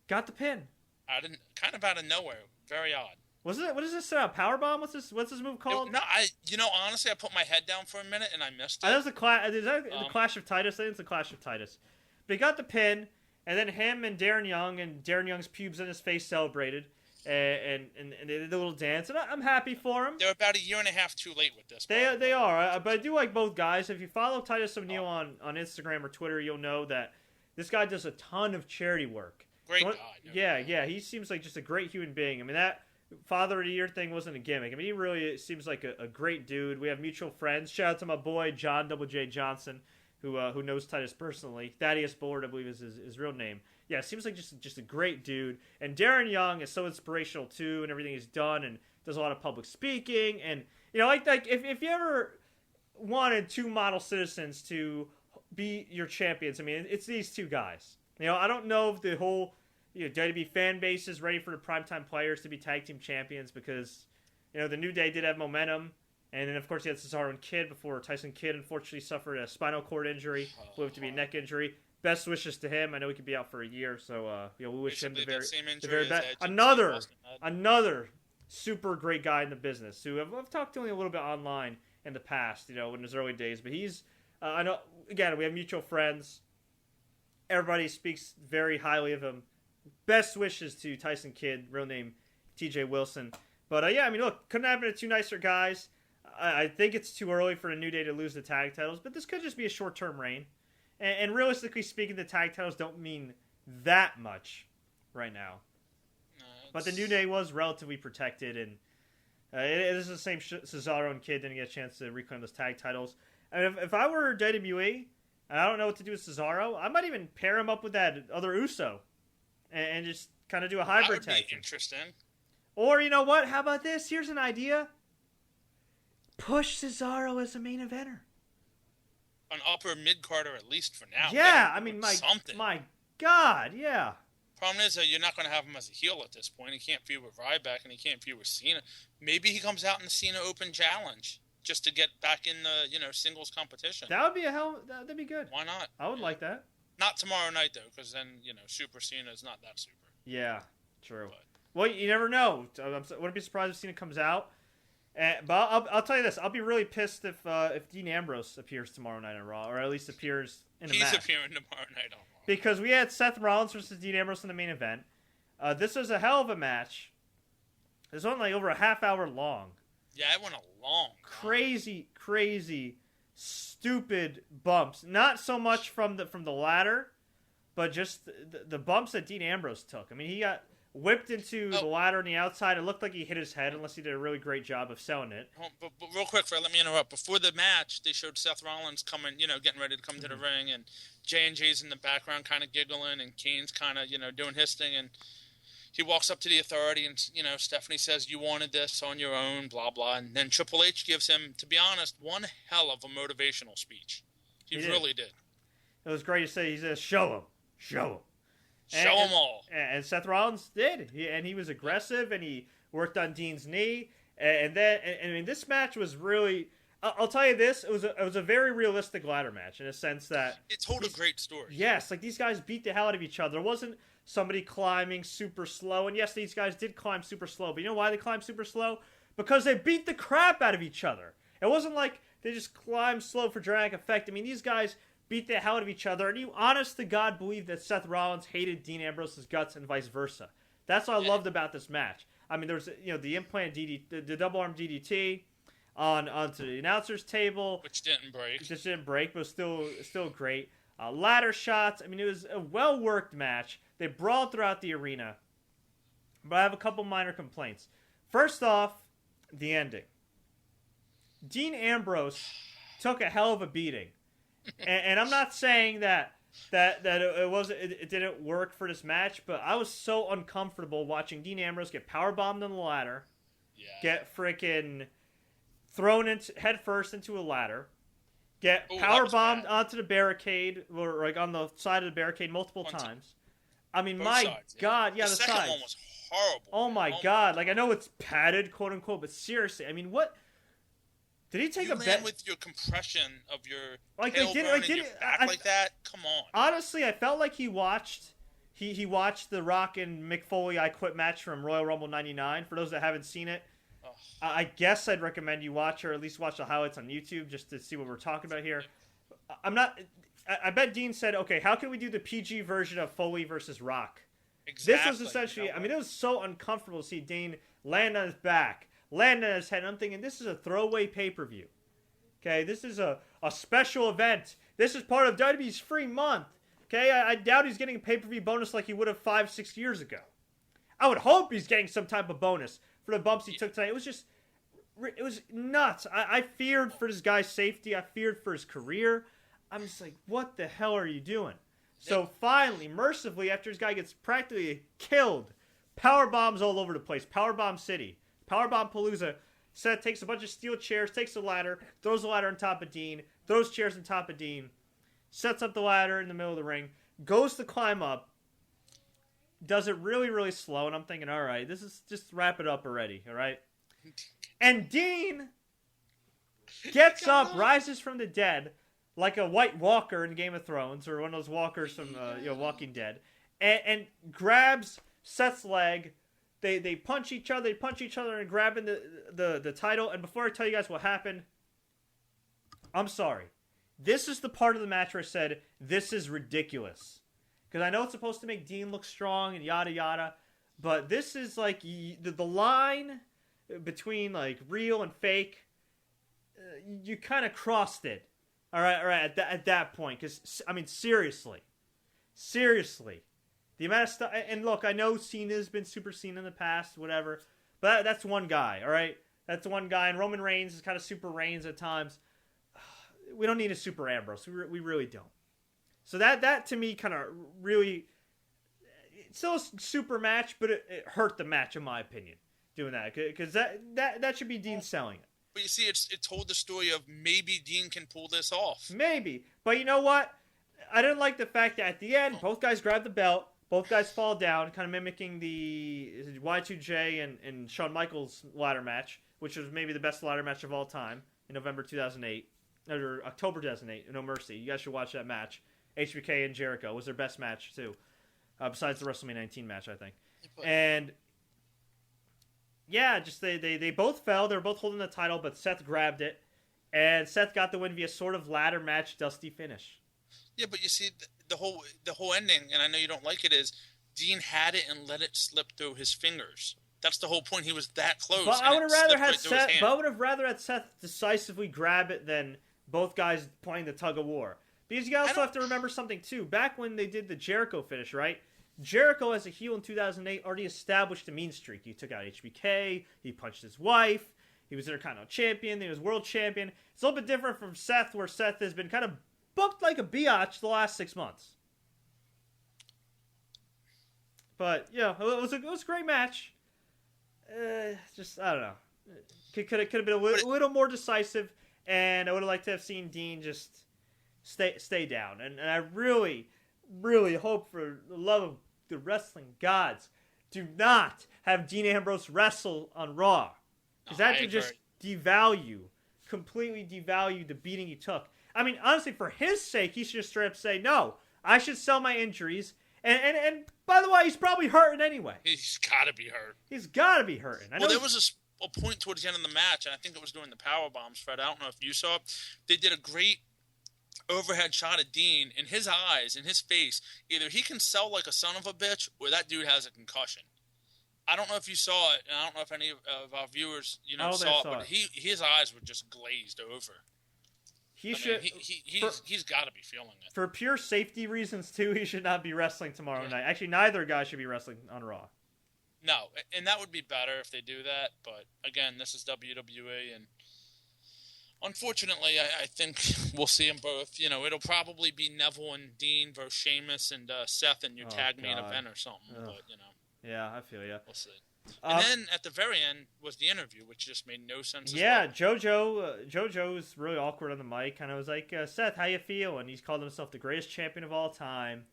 got the pin. Kind of out of nowhere. Very odd. What is this powerbomb? What's this move called? Honestly, I put my head down for a minute and I missed it. Is that the Clash of Titus? I think it's the Clash of Titus. But he got the pin, and then him and Darren Young's pubes in his face celebrated, and they did a little dance, and I'm happy for him. They're about a year and a half too late with this. They are, but I do like both guys. If you follow Titus O'Neil on Instagram or Twitter, you'll know that this guy does a ton of charity work. Great guy. Yeah, he seems like just a great human being. I mean, that Father of the Year thing wasn't a gimmick. I mean, he really seems like a great dude. We have mutual friends. Shout out to my boy, John J. Johnson, who knows Titus personally. Thaddeus Bullard, I believe, is his real name. Yeah, seems like just a great dude. And Darren Young is so inspirational, too, and everything he's done, and does a lot of public speaking. And, you know, like if you ever wanted two model citizens to be your champions, I mean, it's these two guys. You know, I don't know if the whole WWE fan base is ready for the Primetime Players to be tag team champions because, you know, the New Day did have momentum. And then, of course, he had Cesaro and Kidd before Tyson Kidd unfortunately suffered a spinal cord injury, proved to be a neck injury. Best wishes to him. I know he could be out for a year, so we wish him the very best. Another super great guy in the business who I've talked to only a little bit online in the past, you know, in his early days. But he's, I know, again, we have mutual friends. Everybody speaks very highly of him. Best wishes to Tyson Kidd, real name TJ Wilson. But yeah, I mean, look, couldn't have been two nicer guys. I think it's too early for the New Day to lose the tag titles, but this could just be a short-term reign. And realistically speaking, the tag titles don't mean that much right now. But the New Day was relatively protected, and it is the same. Cesaro and Kidd didn't get a chance to reclaim those tag titles. I mean, if I were WWE, and I don't know what to do with Cesaro, I might even pair him up with that other Uso, and just kind of do a hybrid tag. That would be interesting. Or, you know what? How about this? Here's an idea. Push Cesaro as a main eventer. An upper mid-carder at least for now. Yeah, I mean, my God, yeah. Problem is that you're not going to have him as a heel at this point. He can't feud with Ryback and he can't feud with Cena. Maybe he comes out in the Cena Open Challenge just to get back in the singles competition. That would be that'd be good. Why not? I would like that. Not tomorrow night though, because then Super Cena is not that super. Yeah, true. But, well, you never know. I wouldn't be surprised if Cena comes out. But I'll tell you this: I'll be really pissed if Dean Ambrose appears tomorrow night on Raw, or at least appears in a match. He's appearing tomorrow night on Raw. Because we had Seth Rollins versus Dean Ambrose in the main event. This was a hell of a match. It was only like over a half hour long. Yeah, it went a long time. Crazy, stupid bumps. Not so much from the ladder, but just the bumps that Dean Ambrose took. I mean, he got whipped into the ladder on the outside. It looked like he hit his head, unless he did a really great job of selling it. But real quick, Fred, let me interrupt. Before the match, they showed Seth Rollins coming, getting ready to come to the ring, and J&J's in the background kind of giggling, and Kane's kind of, doing his thing, and he walks up to the Authority, and, Stephanie says, you wanted this on your own, blah, blah, and then Triple H gives him, to be honest, one hell of a motivational speech. He really did. It was great to say, he says, show him. Show them all. And Seth Rollins did. He was aggressive, and he worked on Dean's knee. And this match was really... I'll tell you this. It was a very realistic ladder match in a sense that... It told a great story. Yes, like these guys beat the hell out of each other. There wasn't somebody climbing super slow. And yes, these guys did climb super slow. But you know why they climbed super slow? Because they beat the crap out of each other. It wasn't like they just climbed slow for dramatic effect. I mean, these guys beat the hell out of each other. And you, honest to God, believe that Seth Rollins hated Dean Ambrose's guts and vice versa. That's what I loved about this match. I mean, there was, the implant DDT, the double arm DDT onto the announcer's table, which didn't break. Just didn't break, but still great. Ladder shots. I mean, it was a well worked match. They brawled throughout the arena, but I have a couple minor complaints. First off, the ending. Dean Ambrose took a hell of a beating, and I'm not saying that it didn't work for this match, but I was so uncomfortable watching Dean Ambrose get powerbombed on the ladder, get freaking thrown head first into a ladder, get powerbombed onto the barricade, or like on the side of the barricade multiple times. I mean, God, the second sides. one was horrible. Oh my God! Like, I know it's padded, quote unquote, but seriously, I mean, what? Did he take a bet with your compression of your tailbone your back like that? Come on. Honestly, I felt like he watched the Rock and Mick Foley I Quit match from Royal Rumble '99. For those that haven't seen it, I guess I'd recommend you watch, or at least watch the highlights on YouTube just to see what we're talking about here. I bet Dean said, okay, how can we do the PG version of Foley versus Rock? Exactly. This was essentially, I mean, it was so uncomfortable to see Dean land on his back, land on his head. I'm thinking, this is a throwaway pay-per-view. Okay, this is a special event. This is part of WWE's free month. Okay, I doubt he's getting a pay-per-view bonus like he would have 5-6 years ago. I would hope he's getting some type of bonus for the bumps he took tonight. It was nuts. I feared for this guy's safety. I feared for his career. I'm just like, what the hell are you doing? So finally, mercifully, after this guy gets practically killed, power bombs all over the place. Powerbomb City. Powerbomb Palooza. Seth takes a bunch of steel chairs, takes the ladder, throws the ladder on top of Dean, throws chairs on top of Dean, sets up the ladder in the middle of the ring, goes to climb up, does it really, really slow, and I'm thinking, all right, this is just wrap it up already, all right? And Dean gets up, rises from the dead, like a White Walker in Game of Thrones, or one of those walkers from Walking Dead, and grabs Seth's leg. They punch each other, and grabbing the title. And before I tell you guys what happened, I'm sorry. This is the part of the match where I said, this is ridiculous. Because I know it's supposed to make Dean look strong and yada yada, but this is like the line between like real and fake. You kind of crossed it. All right. At that point, because I mean, seriously, the amount of stuff. And look, I know Cena's been super Cena in the past, whatever, but that's one guy. All right, that's one guy. And Roman Reigns is kind of super Reigns at times. We don't need a super Ambrose. We really don't. So that to me kind of really, it's still a super match, but it hurt the match in my opinion doing that, because that should be Dean selling it. But you see, it told the story of maybe Dean can pull this off. Maybe. But you know what? I didn't like the fact that at the end, both guys grab the belt, both guys fall down, kind of mimicking the Y2J and Shawn Michaels ladder match, which was maybe the best ladder match of all time in November 2008, or October 2008, No Mercy. You guys should watch that match. HBK and Jericho was their best match, too, besides the WrestleMania 19 match, I think. And yeah, just they both fell. They were both holding the title, but Seth grabbed it, and Seth got the win via sort of ladder match, dusty finish. Yeah, but you see, the whole ending, and I know you don't like it, is Dean had it and let it slip through his fingers. That's the whole point. He was that close. But I would have rather had Seth decisively grab it than both guys playing the tug of war. Because you also have to remember something too. Back when they did the Jericho finish, right? Jericho, as a heel in 2008, already established a mean streak. He took out HBK. He punched his wife. He was Intercontinental Champion. He was World Champion. It's a little bit different from Seth, where Seth has been kind of booked like a biatch the last 6 months. But, yeah, it was a great match. Just, I don't know. Could have been a little more decisive, and I would have liked to have seen Dean just stay down. And I really, really hope, for the love of the wrestling gods, do not have Dean Ambrose wrestle on Raw. Because that would just completely devalue the beating he took. I mean, honestly, for his sake, he should just straight up say, no, I should sell my injuries, And by the way, he's probably hurting anyway. He's got to be hurt. He's got to be hurting. There was a point towards the end of the match, and I think it was during the power bombs, Fred. I don't know if you saw it. They did a great overhead shot of Dean. In his eyes, in his face, either he can sell like a son of a bitch, or that dude has a concussion. I don't know if you saw it, and I don't know if any of our viewers, saw it, but his eyes were just glazed over. He's got to be feeling it. For pure safety reasons, too, he should not be wrestling tomorrow night. Actually, neither guy should be wrestling on Raw. No, and that would be better if they do that. But, again, this is WWE, and unfortunately, I think we'll see them both. It'll probably be Neville and Dean versus Sheamus and Seth in your tag main event or something. Ugh. But, Yeah, I feel you. We'll see. And then at the very end was the interview, which just made no sense. Yeah, JoJo was really awkward on the mic, and I was like, Seth, how you feel? And he's called himself the greatest champion of all time.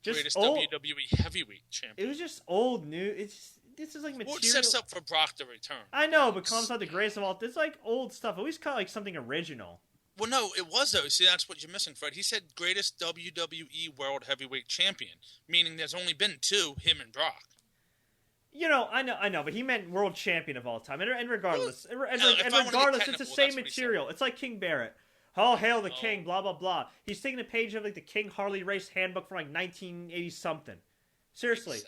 Greatest WWE heavyweight champion. It was just old news. This is like material. Well, it sets up for Brock to return. I know, but calls out the greatest of all. It's like old stuff. At least call it like something original. Well, no, it was though. See, that's what you're missing, Fred. He said greatest WWE World Heavyweight Champion, meaning there's only been two, him and Brock. I know, but he meant world champion of all time. And regardless, it's the same material. It's like King Barrett. All hail the king, blah, blah, blah. He's taking a page of like the King Harley Race handbook from like 1980-something. Seriously.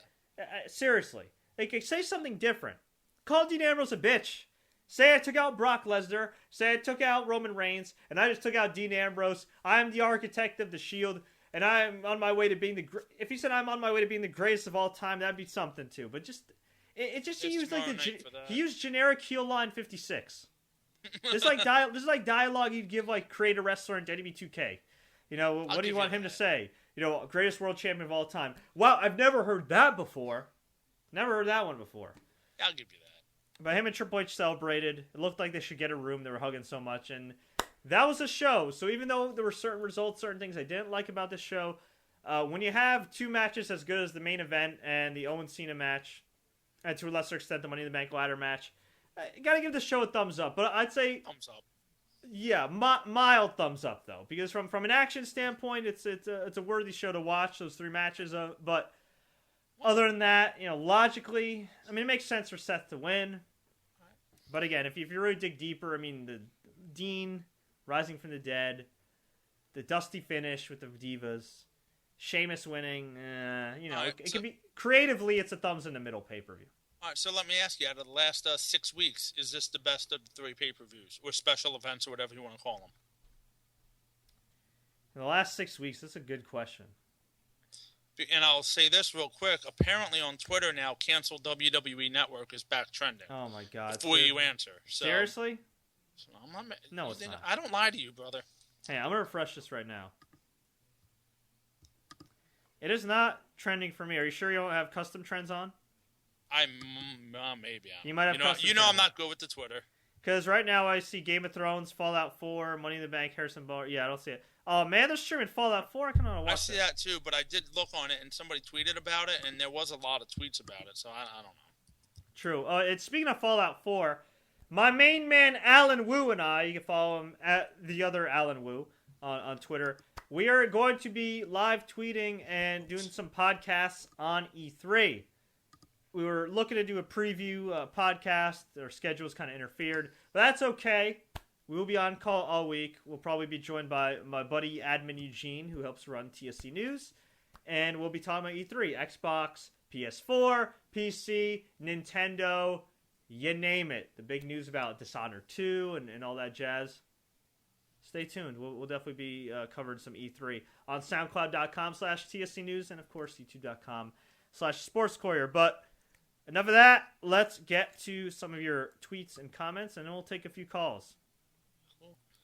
Seriously. Like, say something different. Call Dean Ambrose a bitch. Say I took out Brock Lesnar. Say I took out Roman Reigns. And I just took out Dean Ambrose. I'm the architect of the Shield. And I'm on my way to being if he said I'm on my way to being the greatest of all time, that'd be something too. But he used generic heel line 56. This is like dialogue you'd give like create a wrestler in WWE 2K. What do you want him to say? Greatest world champion of all time. Wow, I've never heard that before. Never heard that one before. I'll give you that. But him and Triple H celebrated. It looked like they should get a room. They were hugging so much, and that was a show. So even though there were certain results, certain things I didn't like about this show, when you have two matches as good as the main event and the Owen Cena match, and to a lesser extent the Money in the Bank ladder match, you got to give the show a thumbs up. But I'd say thumbs up. Yeah, mild thumbs up though, because from an action standpoint, it's a worthy show to watch. Those three matches, but other than that, logically, I mean, it makes sense for Seth to win. But again, if you really dig deeper, I mean, the Dean rising from the dead, the dusty finish with the Divas, Sheamus winning, it can be creatively, it's a thumbs in the middle pay-per-view. All right, so let me ask you, out of the last 6 weeks, is this the best of the three pay-per-views, or special events, or whatever you want to call them? In the last 6 weeks, that's a good question. And I'll say this real quick. Apparently on Twitter now, cancel WWE Network is back trending. Oh, my God. Before you answer. So, seriously? So I'm not, no, it's not. I don't lie to you, brother. Hey, I'm going to refresh this right now. It is not trending for me. Are you sure you don't have custom trends on? Maybe. You might have custom trends. I'm not good with the Twitter. Because right now I see Game of Thrones, Fallout 4, Money in the Bank, Harrison Bar. Yeah, I don't see it. Oh, man, they're streaming Fallout 4. I kind of want to watch I see that too, but I did look on it, and somebody tweeted about it, and there was a lot of tweets about it, so I don't know. True. Speaking of Fallout 4, my main man Alan Wu and I, you can follow him at the other Alan Wu on Twitter, we are going to be live tweeting and doing some podcasts on E3. We were looking to do a preview podcast. Our schedules kind of interfered, but that's okay. We will be on call all week. We'll probably be joined by my buddy Admin Eugene, who helps run TSC News, and we'll be talking about E3, Xbox, PS4, PC, Nintendo, you name it. The big news about Dishonored 2 and all that jazz. Stay tuned. We'll definitely be covering some E3 on SoundCloud.com/TSC News and, of course, YouTube.com/Sports Courier. But enough of that. Let's get to some of your tweets and comments, and then we'll take a few calls.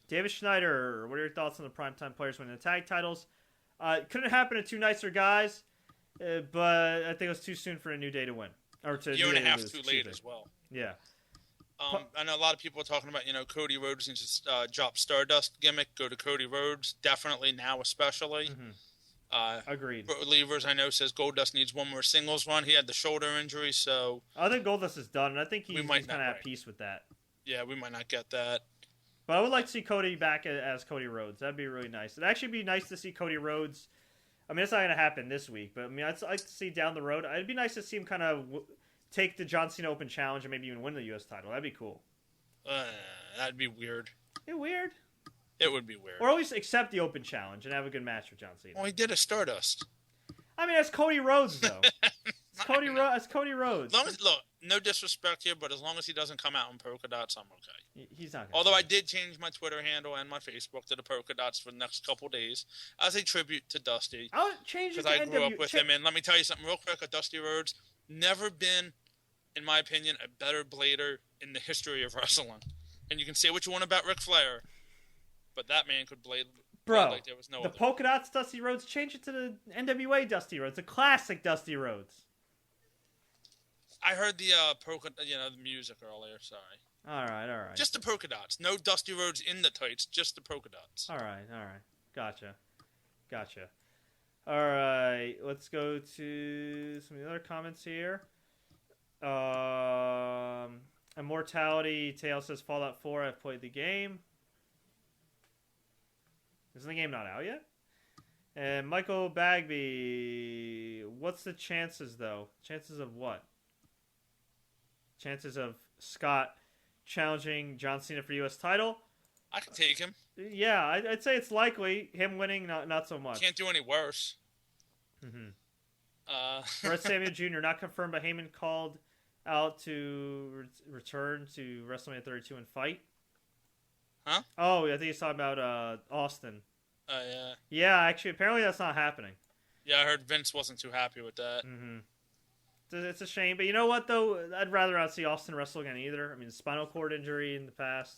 David Schneider, what are your thoughts on the primetime players winning the tag titles? Couldn't happen to two nicer guys, but I think it was too soon for a New Day to win. Or to year and a half too late as well. Yeah. I know a lot of people are talking about, Cody Rhodes needs to drop Stardust gimmick, go to Cody Rhodes, definitely now especially. Mm-hmm. Agreed. Relievers, I know, says Goldust needs one more singles run. He had the shoulder injury, so... I think Goldust is done, and I think he's kind of at peace with that. Yeah, we might not get that. But I would like to see Cody back as Cody Rhodes. That'd be really nice. It'd actually be nice to see Cody Rhodes I mean, it's not going to happen this week, but I mean, I'd like to see down the road. It'd be nice to see him kind of take the John Cena Open Challenge and maybe even win the U.S. title. That'd be cool. That'd be weird. It weird? It would be weird. Or at least accept the Open Challenge and have a good match with John Cena. Well, he did a Stardust. I mean, that's Cody Rhodes, though. It's Cody Rhodes. Look, no disrespect here, but as long as he doesn't come out in polka dots, I'm okay. He's not. Although I did change my Twitter handle and my Facebook to the polka dots for the next couple days as a tribute to Dusty. I'll change it to because I grew up with him. And let me tell you something real quick. Dusty Rhodes never been, in my opinion, a better blader in the history of wrestling. And you can say what you want about Ric Flair, but that man could blade. Bro, like there was no the other. polka dots Dusty Rhodes, change it to the NWA Dusty Rhodes, the classic Dusty Rhodes. I heard the the music earlier. Sorry. All right. Just the polka dots. No Dusty Rhodes in the tights. Just the polka dots. All right. Gotcha. All right, let's go to some of the other comments here. Immortality Tail says Fallout 4. I've played the game. Isn't the game not out yet? And Michael Bagby, what's the chances though? Chances of what? Chances of Scott challenging John Cena for U.S. title? I can take him. Yeah, I'd say it's likely. Him winning, not so much. Can't do any worse. Brett Samuel Jr. not confirmed, but Heyman called out to return to WrestleMania 32 and fight. Huh? Oh, I think he's talking about Austin. Yeah. Yeah, actually, apparently that's not happening. Yeah, I heard Vince wasn't too happy with that. It's a shame, but you know what though? I'd rather not see Austin wrestle again either. I mean, spinal cord injury in the past.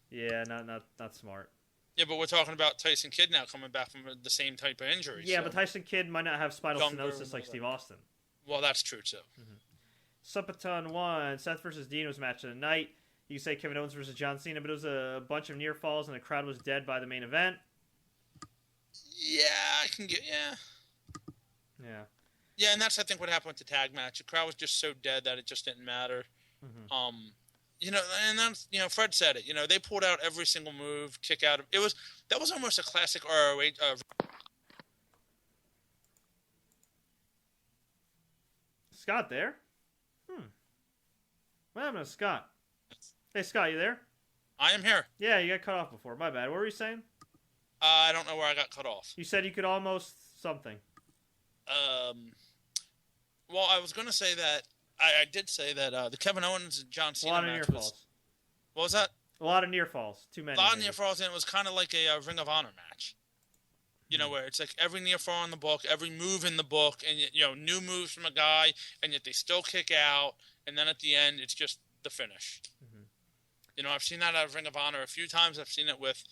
Yeah, not smart. Yeah, but we're talking about Tyson Kidd now coming back from the same type of injury. Yeah, so. but Tyson Kidd might not have spinal stenosis like Steve Austin. Well, that's true too. Supaton 1, Seth versus Dean was match of the night. You could say Kevin Owens versus John Cena, but it was a bunch of near falls and the crowd was dead by the main event. Yeah, I can get Yeah, and that's I think what happened with the tag match. The crowd was just so dead that it just didn't matter. And that's Fred said it. They pulled out every single move, kick out. That was almost a classic ROH. Scott there? What happened to Scott? Hey, Scott, you there? I am here. Yeah, you got cut off before. My bad. What were you saying? I don't know where I got cut off. You said you could almost something. Well, I was going to say that I did say that the Kevin Owens and John Cena match was. What was that? A lot of near falls. Too many. A lot of near falls, and it was kind of like a Ring of Honor match. Where it's like every near fall in the book, every move in the book, and new moves from a guy, and yet they still kick out, and then at the end, it's just the finish. I've seen that out of Ring of Honor a few times. I've seen it with,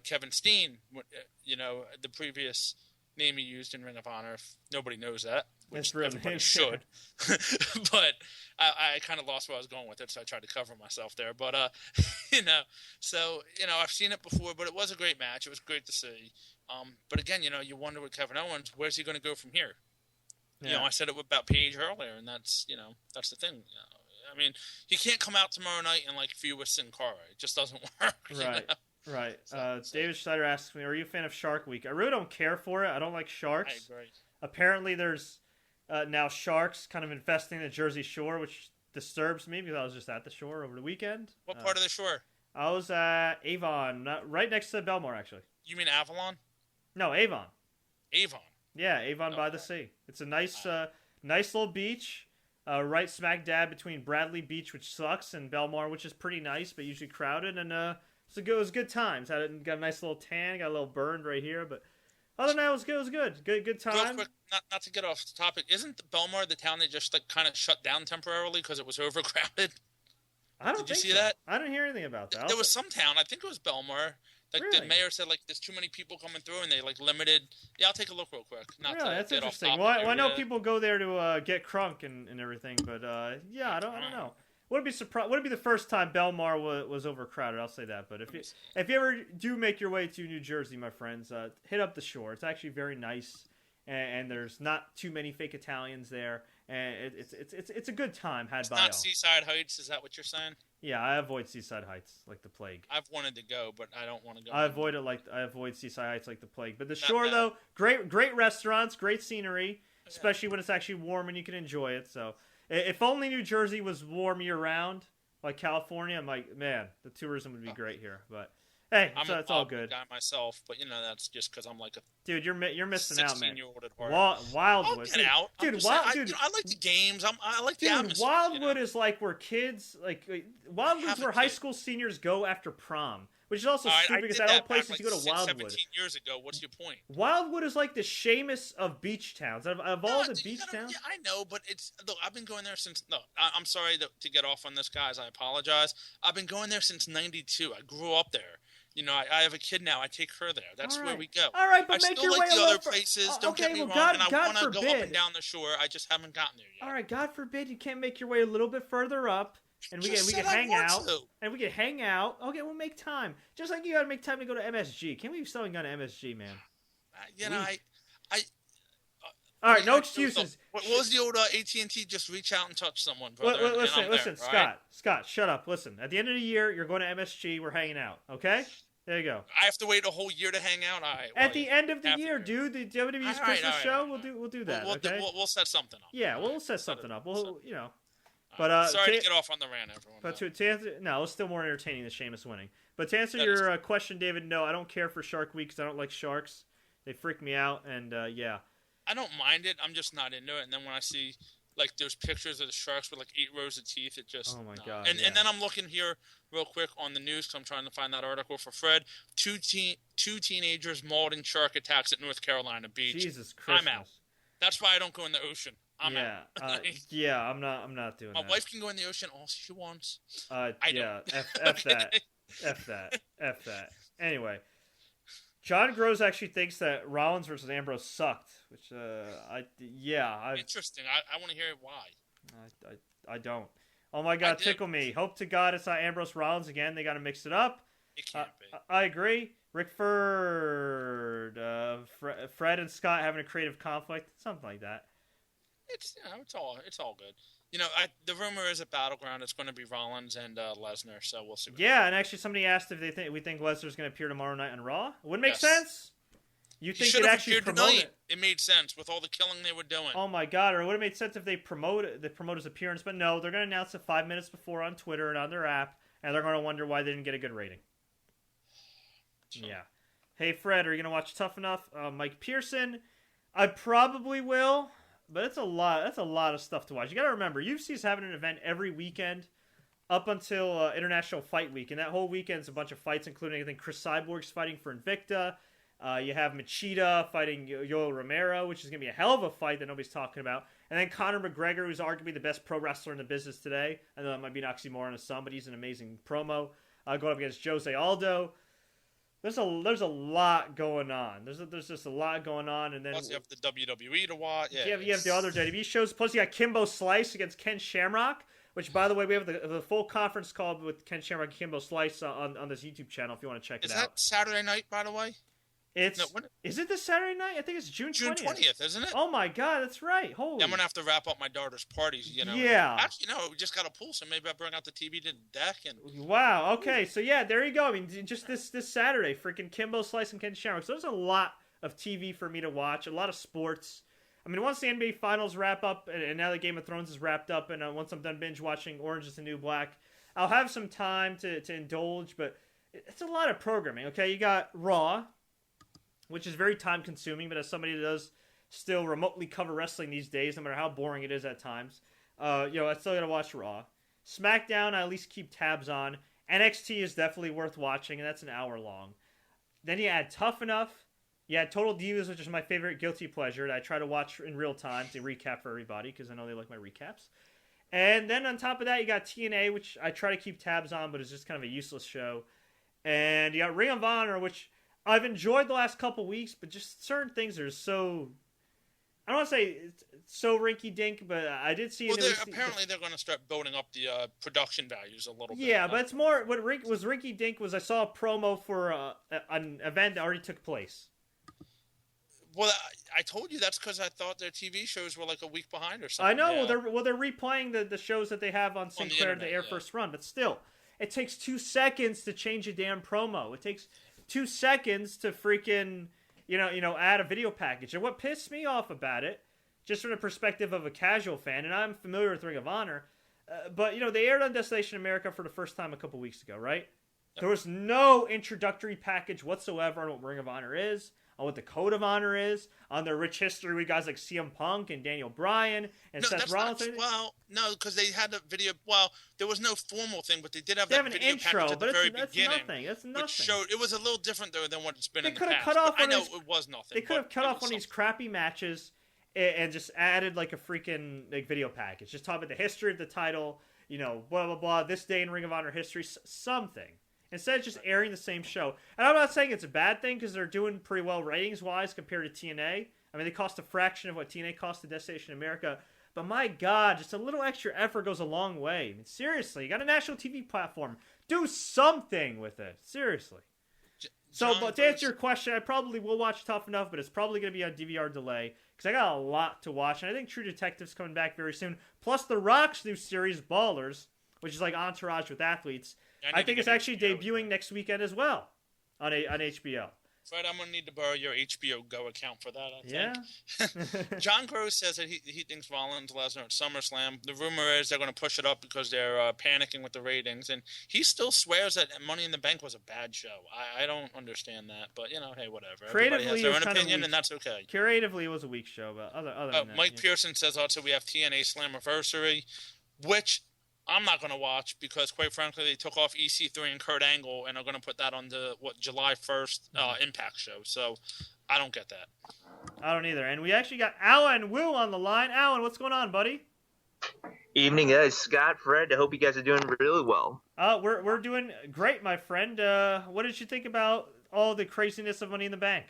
Kevin Steen, the previous name he used in Ring of Honor. If nobody knows that, which everybody should. But I kind of lost where I was going with it, so I tried to cover myself there. But, I've seen it before, but it was a great match. It was great to see. But again, you wonder with Kevin Owens, where's he going to go from here? I said it about Paige earlier, and that's the thing. I mean, he can't come out tomorrow night and feud with Sin Cara. It just doesn't work. Right. David Schneider asks me, "Are you a fan of Shark Week?" I really don't care for it. I don't like sharks. I agree. Apparently, there's now sharks kind of infesting the Jersey Shore, which disturbs me because I was just at the shore over the weekend. What part of the shore? I was at Avon, right next to Belmar, actually. You mean Avalon? No, Avon. Avon. Yeah, Avon by the sea. It's a nice little beach. Right smack dab between Bradley Beach, which sucks, and Belmar, which is pretty nice, but usually crowded. And it was good times. Got a nice little tan, got a little burned right here, but other than that, it was good. It was good. Good time. Real quick, not to get off the topic, isn't Belmar the town they just kind of shut down temporarily because it was overcrowded? Did you see that? I didn't hear anything about that. There was some town, I think it was Belmar. Really? The mayor said there's too many people coming through and they limited. Yeah, I'll take a look real quick. Really, that's interesting. Well, I know people go there to get crunk and everything, but I don't know. Would it be the first time Belmar was overcrowded? I'll say that. But if you ever do make your way to New Jersey, my friends, hit up the shore. It's actually very nice, and there's not too many fake Italians there. and it's a good time had It's by not all. Seaside Heights. Is that what you're saying? Yeah, I avoid Seaside Heights like the plague. I've wanted to go, but I don't want to go. I avoid Seaside Heights like the plague. But the Not shore bad. though, great restaurants, great scenery, especially when it's actually warm and you can enjoy it. So if only New Jersey was warm year round, like California, I'm like, man, the tourism would be great here. But hey, it's all good. guy myself, but that's just because I'm like a Dude, you're missing out, man. 16-year-old at heart. Wildwood, I'll get out, dude. I like the games. I like the atmosphere. Wildwood is like where kids Wildwood's where high school seniors go after prom, which is also stupid because at all places you go to Wildwood. 17 years ago. What's your point? Wildwood is like the Seamus of beach towns. Of all the beach towns, yeah, I know, but look. I've been going there since. No, I'm sorry to get off on this, guys. I apologize. I've been going there since '92. I grew up there. I have a kid now. I take her there. That's where we go. All right, but I make still your like way the a other little places. Don't okay, get me well, wrong. And I God want to go forbid. up and down the shore. I just haven't gotten there yet. All right, God forbid you can't make your way a little bit further up, and we can hang out. And we can hang out. Okay, we'll make time. Just like you got to make time to go to MSG. Can't we still go to MSG, man? All right, no excuses. What was the old AT&T? Just reach out and touch someone, brother. Listen, Scott, shut up. Listen, at the end of the year, you're going to MSG. We're hanging out. Okay. There you go. I have to wait a whole year to hang out. At the end of the year, dude, the WWE's Christmas show, we'll do that. Okay. We'll set something up. Yeah, we'll set something up. But sorry to get off on the rant, everyone. But to answer, no, it's still more entertaining than Sheamus winning. But to answer your question, David, no, I don't care for Shark Week because I don't like sharks. They freak me out, and yeah. I don't mind it. I'm just not into it. And then when I see there's pictures of the sharks with 8 rows of teeth, it just God. And then I'm looking here real quick on the news because I'm trying to find that article for Fred. Two teenagers mauled in shark attacks at North Carolina Beach. Jesus Christ! I'm out. That's why I don't go in the ocean. I'm out. I'm not doing that. My wife can go in the ocean all she wants. F that. F that. Anyway. John Gross actually thinks that Rollins versus Ambrose sucked, which interesting. I want to hear why. I don't. Oh my God, tickle me. Hope to God it's not Ambrose Rollins again. They got to mix it up. It can't be. I agree. Rick Ford, Fred and Scott having a creative conflict, something like that. It's all good. The rumor is at Battleground it's going to be Rollins and Lesnar, so we'll see. And actually somebody asked if we think Lesnar's going to appear tomorrow night on Raw. It wouldn't make sense. You think they'd actually promote it? It made sense with all the killing they were doing. Oh my God! Or it would have made sense if they promote his appearance, but no, they're going to announce it 5 minutes before on Twitter and on their app, and they're going to wonder why they didn't get a good rating. So. Yeah. Hey Fred, are you going to watch Tough Enough? Mike Pearson, I probably will. But it's a lot. That's a lot of stuff to watch. You got to remember, UFC's having an event every weekend up until International Fight Week, and that whole weekend's a bunch of fights, including I think Chris Cyborg's fighting for Invicta. You have Machida fighting Yoel Romero, which is going to be a hell of a fight that nobody's talking about. And then Conor McGregor, who's arguably the best pro wrestler in the business today. I know that might be an oxymoron to some, but he's an amazing promo. Going up against Jose Aldo. There's a lot going on. There's just a lot going on, and then plus you have the WWE to watch. Yeah, you have the other WWE shows. Plus you got Kimbo Slice against Ken Shamrock, which by the way we have the full conference call with Ken Shamrock and Kimbo Slice on this YouTube channel if you want to check it out. Is that Saturday night, by the way? Is it this Saturday night? I think it's June 20th. June 20th, isn't it? Oh my God, that's right. Holy! I'm gonna have to wrap up my daughter's parties. Yeah. Actually, no, we just got a pool, so maybe I'll bring out the TV to the deck and. Wow. Okay. So yeah, there you go. I mean, just this Saturday, freaking Kimbo Slice and Ken Shamrock. So there's a lot of TV for me to watch. A lot of sports. I mean, once the NBA Finals wrap up, and now the Game of Thrones is wrapped up, and once I'm done binge watching Orange Is the New Black, I'll have some time to indulge. But it's a lot of programming. Okay, you got Raw, which is very time consuming, but as somebody that does still remotely cover wrestling these days, no matter how boring it is at times, I still gotta watch Raw. SmackDown, I at least keep tabs on. NXT is definitely worth watching, and that's an hour long. Then you add Tough Enough. You add Total Divas, which is my favorite guilty pleasure that I try to watch in real time to recap for everybody, because I know they like my recaps. And then on top of that, you got TNA, which I try to keep tabs on, but it's just kind of a useless show. And you got Ring of Honor, which I've enjoyed the last couple weeks, but just certain things are so... I don't want to say it's so rinky-dink, but I did see... apparently they're going to start building up the production values a little bit. Yeah, but it's more... What was rinky-dink was I saw a promo for an event that already took place. Well, I told you that's because I thought their TV shows were like a week behind or something. I know. Yeah. Well, they're replaying the shows that they have on St. Clair to air first run, but still, it takes 2 seconds to change a damn promo. It takes 2 seconds to freaking add a video package. And what pissed me off about it, just from the perspective of a casual fan, and I'm familiar with Ring of Honor, but they aired on Destination America for the first time a couple weeks ago, right? There was no introductory package whatsoever on what Ring of Honor is, on what the Code of Honor is, on their rich history with guys like CM Punk and Daniel Bryan and Seth Rollins. No, because they had a video. Well, there was no formal thing, but they did have that video intro, package at the very beginning. That's nothing. Which showed it was a little different though than what it's been in the past. It was nothing. They could have cut off one of these crappy matches and just added like a freaking video package. Just talk about the history of the title, blah blah blah. This day in Ring of Honor history, something. Instead of just airing the same show. And I'm not saying it's a bad thing because they're doing pretty well ratings-wise compared to TNA. I mean, they cost a fraction of what TNA cost to Destination America. But my God, just a little extra effort goes a long way. I mean, seriously, you got a national TV platform. Do something with it. Seriously. But to answer your question, I probably will watch Tough Enough, but it's probably going to be on DVR delay because I got a lot to watch. And I think True Detective's coming back very soon. Plus The Rock's new series, Ballers, which is like Entourage with athletes. I think it's actually debuting next weekend as well on HBO. Fred, I'm going to need to borrow your HBO Go account for that, I think. Yeah. John Gross says that he thinks Rollins Lesnar at SummerSlam. The rumor is they're going to push it up because they're panicking with the ratings. And he still swears that Money in the Bank was a bad show. I don't understand that. But, hey, whatever. Everybody has their own opinion, and that's okay. Creatively, it was a weak show. But other than that, Mike Pearson says also we have TNA Slammiversary, which I'm not going to watch because, quite frankly, they took off EC3 and Kurt Angle and are going to put that on the July 1st Impact show. So I don't get that. I don't either. And we actually got Alan Wu on the line. Alan, what's going on, buddy? Evening, guys. Scott, Fred. I hope you guys are doing really well. We're doing great, my friend. What did you think about all the craziness of Money in the Bank?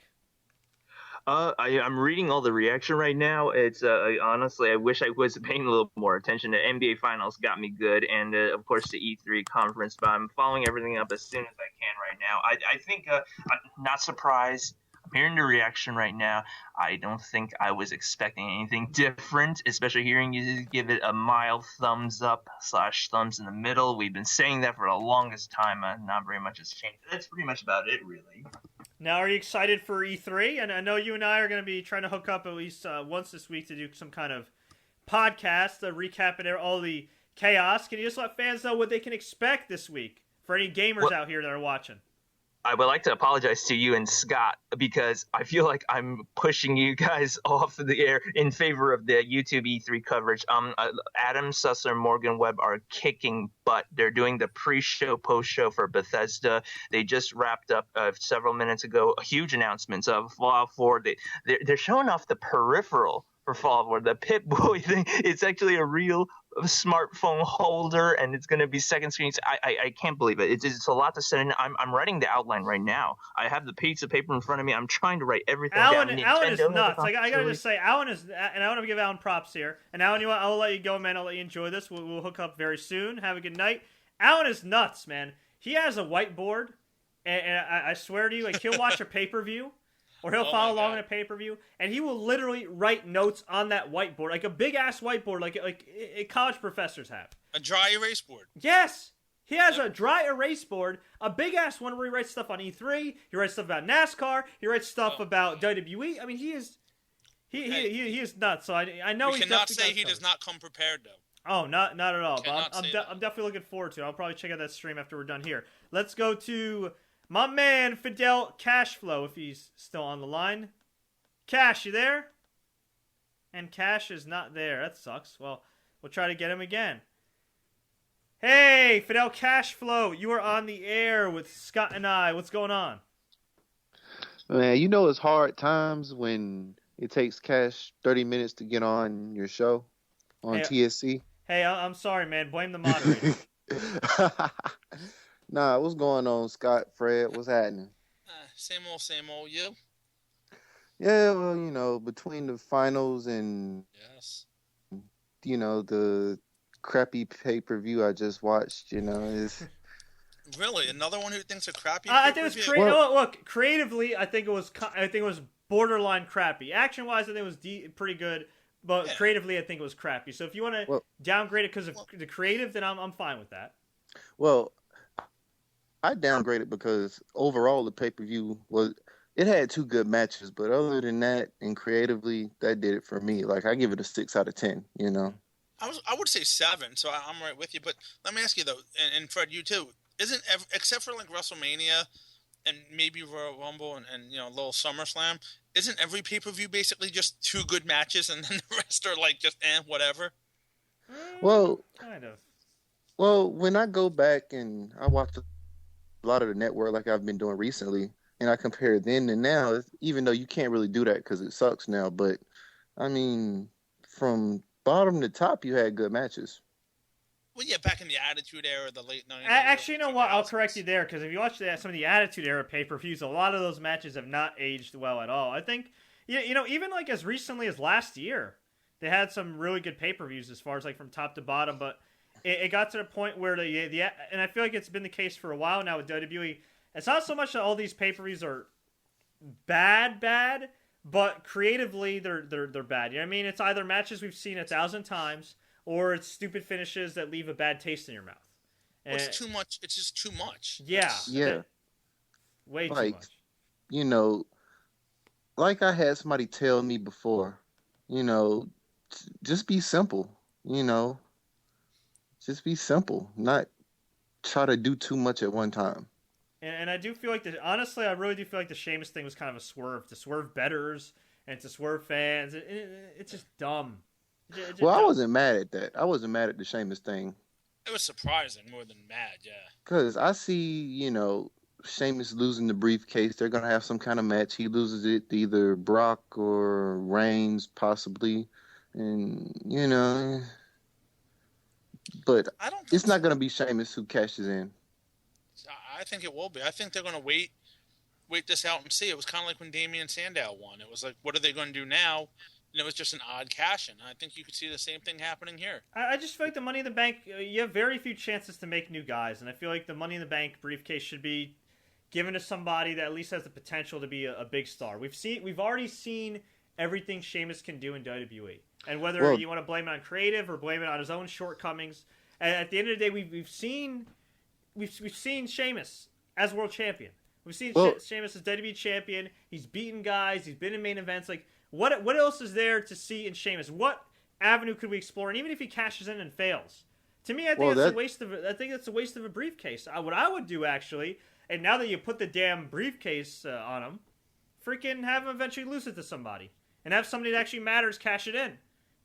I'm reading all the reaction right now. It's honestly, I wish I was paying a little more attention. The NBA Finals got me good, and of course the E3 conference. But I'm following everything up as soon as I can right now. I think I'm not surprised. I'm hearing the reaction right now. I don't think I was expecting anything different, especially hearing you give it a mild thumbs up / thumbs in the middle. We've been saying that for the longest time. Not very much has changed. That's pretty much about it, really. Now, are you excited for E3? And I know you and I are going to be trying to hook up at least once this week to do some kind of podcast recapping all the chaos. Can you just let fans know what they can expect this week for any gamers out here that are watching? I would like to apologize to you and Scott because I feel like I'm pushing you guys off of the air in favor of the YouTube E3 coverage. Adam Sussler and Morgan Webb are kicking butt. They're doing the pre-show, post-show for Bethesda. They just wrapped up several minutes ago huge announcements of Fallout 4. They're showing off the peripheral for Fallout 4. The Pip-Boy thing, it's actually a real smartphone holder, and it's going to be second screens. I can't believe it. It's a lot to send in. I'm writing the outline right now. I have the piece of paper in front of me. I'm trying to write everything down. Alan is nuts. I got to just say, Alan is, and I want to give Alan props here. And Alan, I'll let you go, man. I'll let you enjoy this. We'll hook up very soon. Have a good night. Alan is nuts, man. He has a whiteboard, and I swear to you, like he'll watch a pay-per-view. Or he'll follow along in a pay-per-view, and he will literally write notes on that whiteboard, like a big-ass whiteboard, like college professors have. A dry erase board. Yes! He has a dry erase board, a big-ass one where he writes stuff on E3, he writes stuff about NASCAR, he writes stuff about WWE. I mean, he is nuts, so I know he's definitely... You cannot say he does not come prepared, though. Oh, not at all. But I'm definitely looking forward to it. I'll probably check out that stream after we're done here. Let's go to... my man, Fidel Cashflow, if he's still on the line. Cash, you there? And Cash is not there. That sucks. Well, we'll try to get him again. Hey, Fidel Cashflow, you are on the air with Scott and I. What's going on? Man, it's hard times when it takes Cash 30 minutes to get on your show on TSC. Hey, I'm sorry, man. Blame the moderator. Nah, what's going on, Scott, Fred? What's happening? Same old, you? Yeah, well, between the finals and, the crappy pay-per-view I just watched, is... Really? Another one who thinks a crappy I think it was creative. Look, creatively, I think it was borderline crappy. Action-wise, I think it was pretty good, but creatively, I think it was crappy. So if you want to downgrade it because of the creative, then I'm fine with that. Well, I downgraded because overall the pay-per-view it had 2 good matches, but other than that and creatively, that did it for me. Like, I give it a 6 out of 10, you know. I would say 7, so I'm right with you. But let me ask you though, and Fred, you too. Except for like WrestleMania and maybe Royal Rumble and a little SummerSlam, isn't every pay-per-view basically just 2 good matches and then the rest are like just whatever? Well, kind of. Well, when I go back and I watch a lot of the network like I've been doing recently, and I compare then and now, even though you can't really do that because it sucks now, but I mean, from bottom to top, you had good matches. Well, yeah, back in the Attitude Era, the late 90s. Actually, you know what? I'll correct you there, because if you watch some of the Attitude Era pay-per-views, a lot of those matches have not aged well at all. I think, even like as recently as last year, they had some really good pay-per-views as far as like from top to bottom, but it got to the point where and I feel like it's been the case for a while now with WWE. It's not so much that all these pay-per-views are bad, but creatively they're bad. You know what I mean? It's either matches we've seen 1,000 times, or it's stupid finishes that leave a bad taste in your mouth. It's too much. It's just too much. Yeah. Way too much. Like I had somebody tell me before, just be simple, Just be simple, not try to do too much at one time. And I do feel like honestly, I really do feel like the Sheamus thing was kind of a swerve to swerve bettors and to swerve fans. It's just dumb. Well, I wasn't mad at that. I wasn't mad at the Sheamus thing. It was surprising more than mad, yeah. Because I see, Sheamus losing the briefcase. They're going to have some kind of match. He loses it to either Brock or Reigns, possibly. And, but it's not going to be Sheamus who cashes in. I think it will be. I think they're going to wait this out and see. It was kind of like when Damian Sandow won. It was like, what are they going to do now? And it was just an odd cash-in. I think you could see the same thing happening here. I just feel like the Money in the Bank, you have very few chances to make new guys, and I feel like the Money in the Bank briefcase should be given to somebody that at least has the potential to be a big star. We've already seen everything Sheamus can do in WWE, and whether you want to blame it on creative or blame it on his own shortcomings, at the end of the day, we've seen Sheamus as world champion. We've seen Sheamus as WWE champion. He's beaten guys. He's been in main events. Like, what else is there to see in Sheamus? What avenue could we explore? And even if he cashes in and fails, to me, I think that's a waste of. I think that's a waste of a briefcase. What I would do actually, and now that you put the damn briefcase on him, freaking have him eventually lose it to somebody, and have somebody that actually matters cash it in.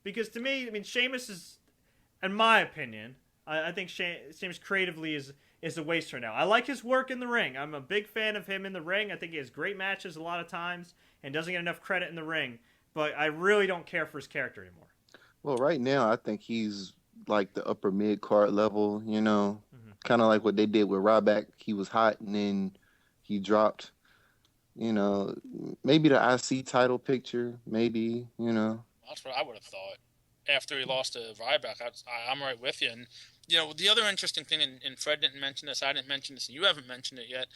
Because to me, I mean, Sheamus is, in my opinion, I think Sheamus creatively is a waste right now. I like his work in the ring. I'm a big fan of him in the ring. I think he has great matches a lot of times and doesn't get enough credit in the ring. But I really don't care for his character anymore. Well, right now, I think he's like the upper mid-card level, kind of like what they did with Ryback. He was hot and then he dropped, maybe the IC title picture, maybe, That's what I would have thought. After he lost to Ryback, I'm right with you. And, the other interesting thing, and Fred didn't mention this, I didn't mention this, and you haven't mentioned it yet,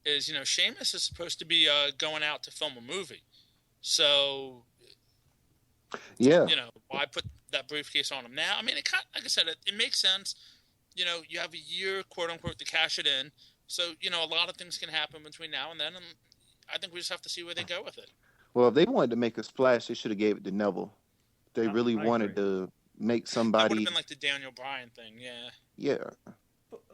is, Sheamus is supposed to be going out to film a movie. So, yeah, why put that briefcase on him now? I mean, like I said, it makes sense. You have a year, quote unquote, to cash it in. So, a lot of things can happen between now and then, and I think we just have to see where they go with it. Well, if they wanted to make a splash, they should have gave it to Neville. They really wanted to make somebody. That would have been like the Daniel Bryan thing, yeah. Yeah.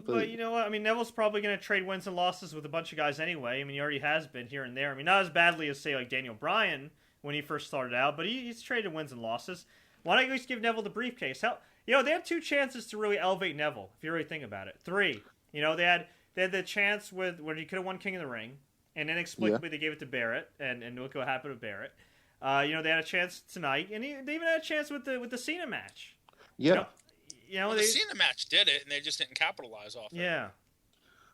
But you know what? I mean, Neville's probably going to trade wins and losses with a bunch of guys anyway. I mean, he already has been here and there. I mean, not as badly as, say, like Daniel Bryan when he first started out, but he's traded wins and losses. Why not at least give Neville the briefcase? They had 2 chances to really elevate Neville, if you really think about it. 3. They had the chance when he could have won King of the Ring, and inexplicably they gave it to Barrett, and look what happened with Barrett. They had a chance tonight, and they even had a chance with the Cena match. Yeah. The Cena match did it, and they just didn't capitalize off it. Yeah.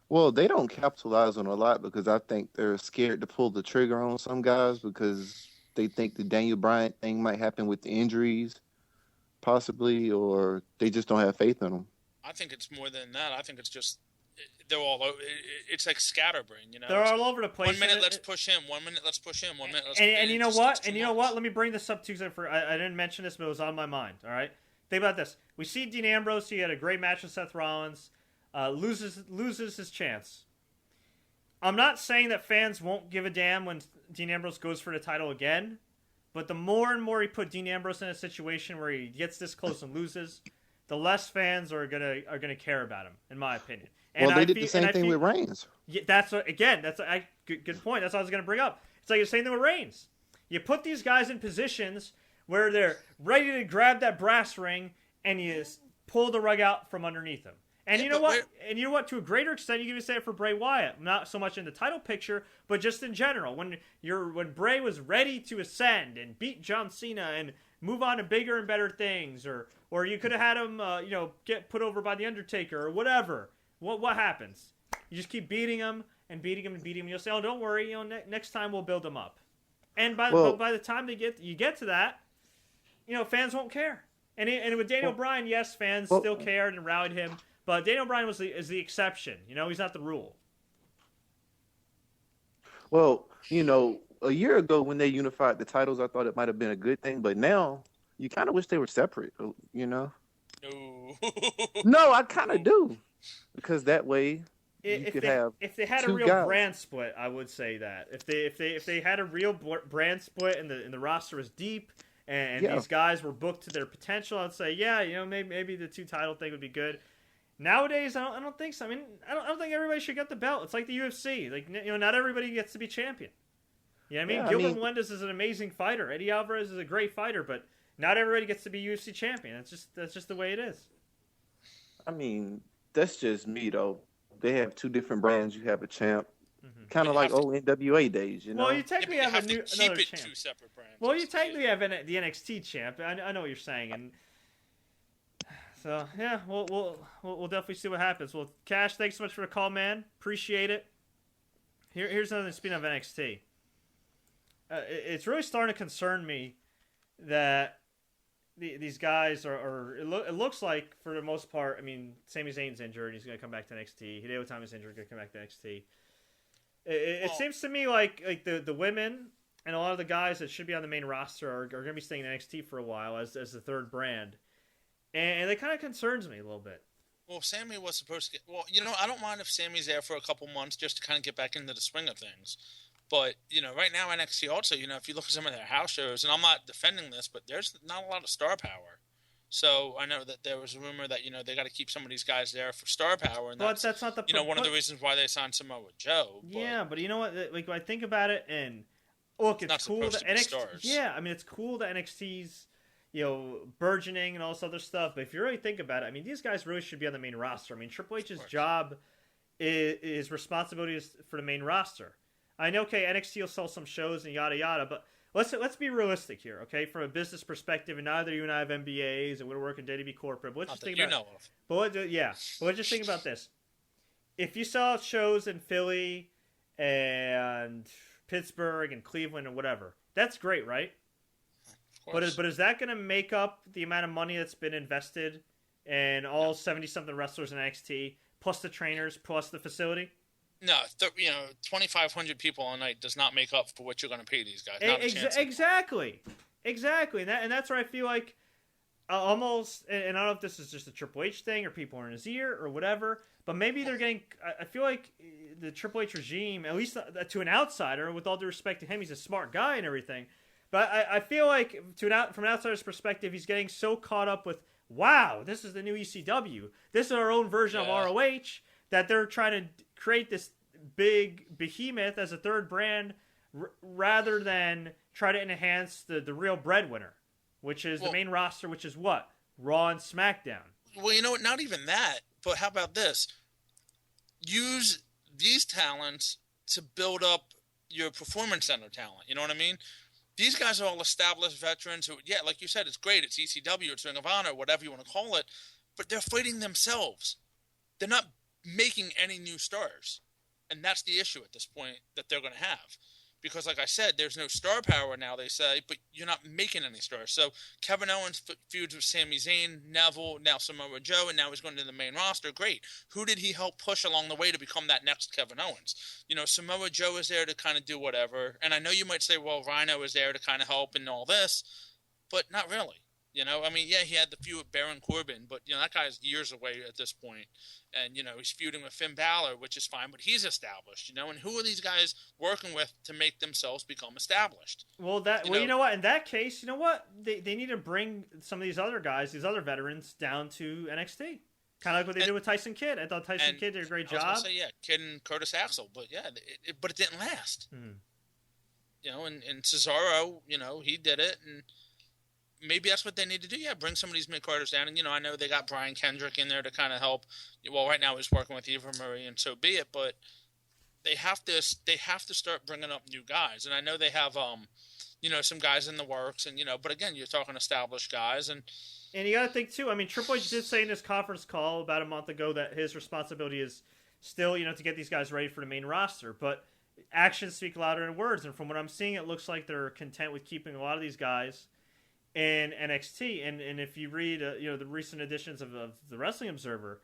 Well, they don't capitalize on a lot because I think they're scared to pull the trigger on some guys because they think the Daniel Bryan thing might happen with the injuries, possibly, or they just don't have faith in them. I think it's more than that. I think it's just, they're all over. It's like scatterbrain, you know. They're all over the place. 1 minute, let's push him. 1 minute, let's push him. 1 minute, let's. And you know what? And you know what? Let me bring this up too. I didn't mention this, but it was on my mind. All right. Think about this. We see Dean Ambrose. He had a great match with Seth Rollins. Loses his chance. I'm not saying that fans won't give a damn when Dean Ambrose goes for the title again, but the more and more he put Dean Ambrose in a situation where he gets this close and loses, the less fans are gonna care about him, in my opinion. And they did the same thing with Reigns. Yeah, that's a good point. That's what I was gonna bring up. It's like the same thing with Reigns. You put these guys in positions where they're ready to grab that brass ring, and you pull the rug out from underneath them. And you know what? And you know what? To a greater extent, you can even say it for Bray Wyatt. Not so much in the title picture, but just in general. When Bray was ready to ascend and beat John Cena and move on to bigger and better things, or you could have had him, get put over by the Undertaker or whatever. What happens? You just keep beating him and beating him and beating him. You'll say, "Oh, don't worry. Next time we'll build him up." And by the time you get to that, fans won't care. And with Daniel Bryan, yes, fans still cared and rallied him. But Daniel Bryan is the exception. He's not the rule. Well, a year ago when they unified the titles, I thought it might have been a good thing. But now, you kind of wish they were separate, No. No, I kind of do. Because that way, if they had a real brand split, I would say that. If they had a real brand split and the roster was deep and these guys were booked to their potential, I'd say, maybe the 2 title thing would be good. Nowadays, I don't think so. I mean, I don't think everybody should get the belt. It's like the UFC. Like, not everybody gets to be champion. You know what I mean? Gilbert Melendez is an amazing fighter. Eddie Alvarez is a great fighter, but not everybody gets to be UFC champion. That's just the way it is. I mean, that's just me, though. They have 2 different brands. You have a champ. Mm-hmm. Kind of like old NWA days, Well, you technically have another champ. 2 separate brands. Well, you technically have the NXT champ. I know what you're saying, and so yeah, we'll definitely see what happens. Well, Cash, thanks so much for the call, man. Appreciate it. Here's another thing. Speaking of NXT, it's really starting to concern me that these guys are. It looks like for the most part. I mean, Sami Zayn's injured. He's going to come back to NXT. Hideo Itami's injured. Going to come back to NXT. It seems to me like the women and a lot of the guys that should be on the main roster are going to be staying in NXT for a while as the third brand. And it kind of concerns me a little bit. Well, Sammy was supposed to get... Well, I don't mind if Sammy's there for a couple months just to kind of get back into the swing of things. But, right now NXT also, if you look at some of their house shows, and I'm not defending this, but there's not a lot of star power. So I know that there was a rumor that, they got to keep some of these guys there for star power. And but that's not the... one of the reasons why they signed Samoa Joe. Yeah, but you know what? Like, when I think about it, and look, it's cool that NXT... Yeah, I mean, it's cool that NXT's... burgeoning and all this other stuff. But if you really think about it, I mean, these guys really should be on the main roster. I mean, Triple H's job is responsibility for the main roster. I know, okay, NXT will sell some shows and yada yada, but let's be realistic here, okay? From a business perspective, and neither you and I have MBAs, and we're working WWE corporate. But let's just think about But let's just think about this. If you sell shows in Philly and Pittsburgh and Cleveland and whatever, that's great, right? But is that going to make up the amount of money that's been invested in all 70-something wrestlers in NXT, plus the trainers, plus the facility? No, 2,500 people a night does not make up for what you're going to pay these guys. Not a chance. Exactly. And that's where I feel like almost, and I don't know if this is just a Triple H thing or people are in his ear or whatever, but maybe they're getting, I feel like the Triple H regime, at least to an outsider, with all due respect to him, he's a smart guy and everything, but I feel like from an outsider's perspective, he's getting so caught up with, wow, this is the new ECW. This is our own version of ROH, that they're trying to create this big behemoth as a third brand rather than try to enhance the real breadwinner, which is the main roster, which is what? Raw and SmackDown. Well, not even that, but how about this? Use these talents to build up your performance center talent. You know what I mean? These guys are all established veterans who, like you said, it's great. It's ECW, it's Ring of Honor, whatever you want to call it. But they're fighting themselves. They're not making any new stars. And that's the issue at this point that they're going to have. Because, like I said, there's no star power now, they say, but you're not making any stars. So Kevin Owens feuds with Sami Zayn, Neville, now Samoa Joe, and now he's going to the main roster. Great. Who did he help push along the way to become that next Kevin Owens? Samoa Joe is there to kind of do whatever. And I know you might say, well, Rhino is there to kind of help and all this, but not really. Yeah, he had the feud with Baron Corbin, but, that guy's years away at this point. And, he's feuding with Finn Balor, which is fine, but he's established, and who are these guys working with to make themselves become established? Well, you know what? In that case, you know what? They need to bring some of these other guys, these other veterans, down to NXT. Kind of like what they did with Tyson Kidd. I thought Tyson Kidd did a great job. I was going to say, Kidd and Curtis Axel, but but it didn't last. And Cesaro, he did it, and maybe that's what they need to do. Yeah, bring some of these mid-carders down. And, I know they got Brian Kendrick in there to kind of help. Well, right now he's working with Eva Marie, and so be it. But they have to start bringing up new guys. And I know they have, some guys in the works. And, but again, you're talking established guys. And you got to think, too, Triple H did say in his conference call about a month ago that his responsibility is still, to get these guys ready for the main roster. But actions speak louder than words. And from what I'm seeing, it looks like they're content with keeping a lot of these guys in NXT, and if you read the recent editions of the Wrestling Observer,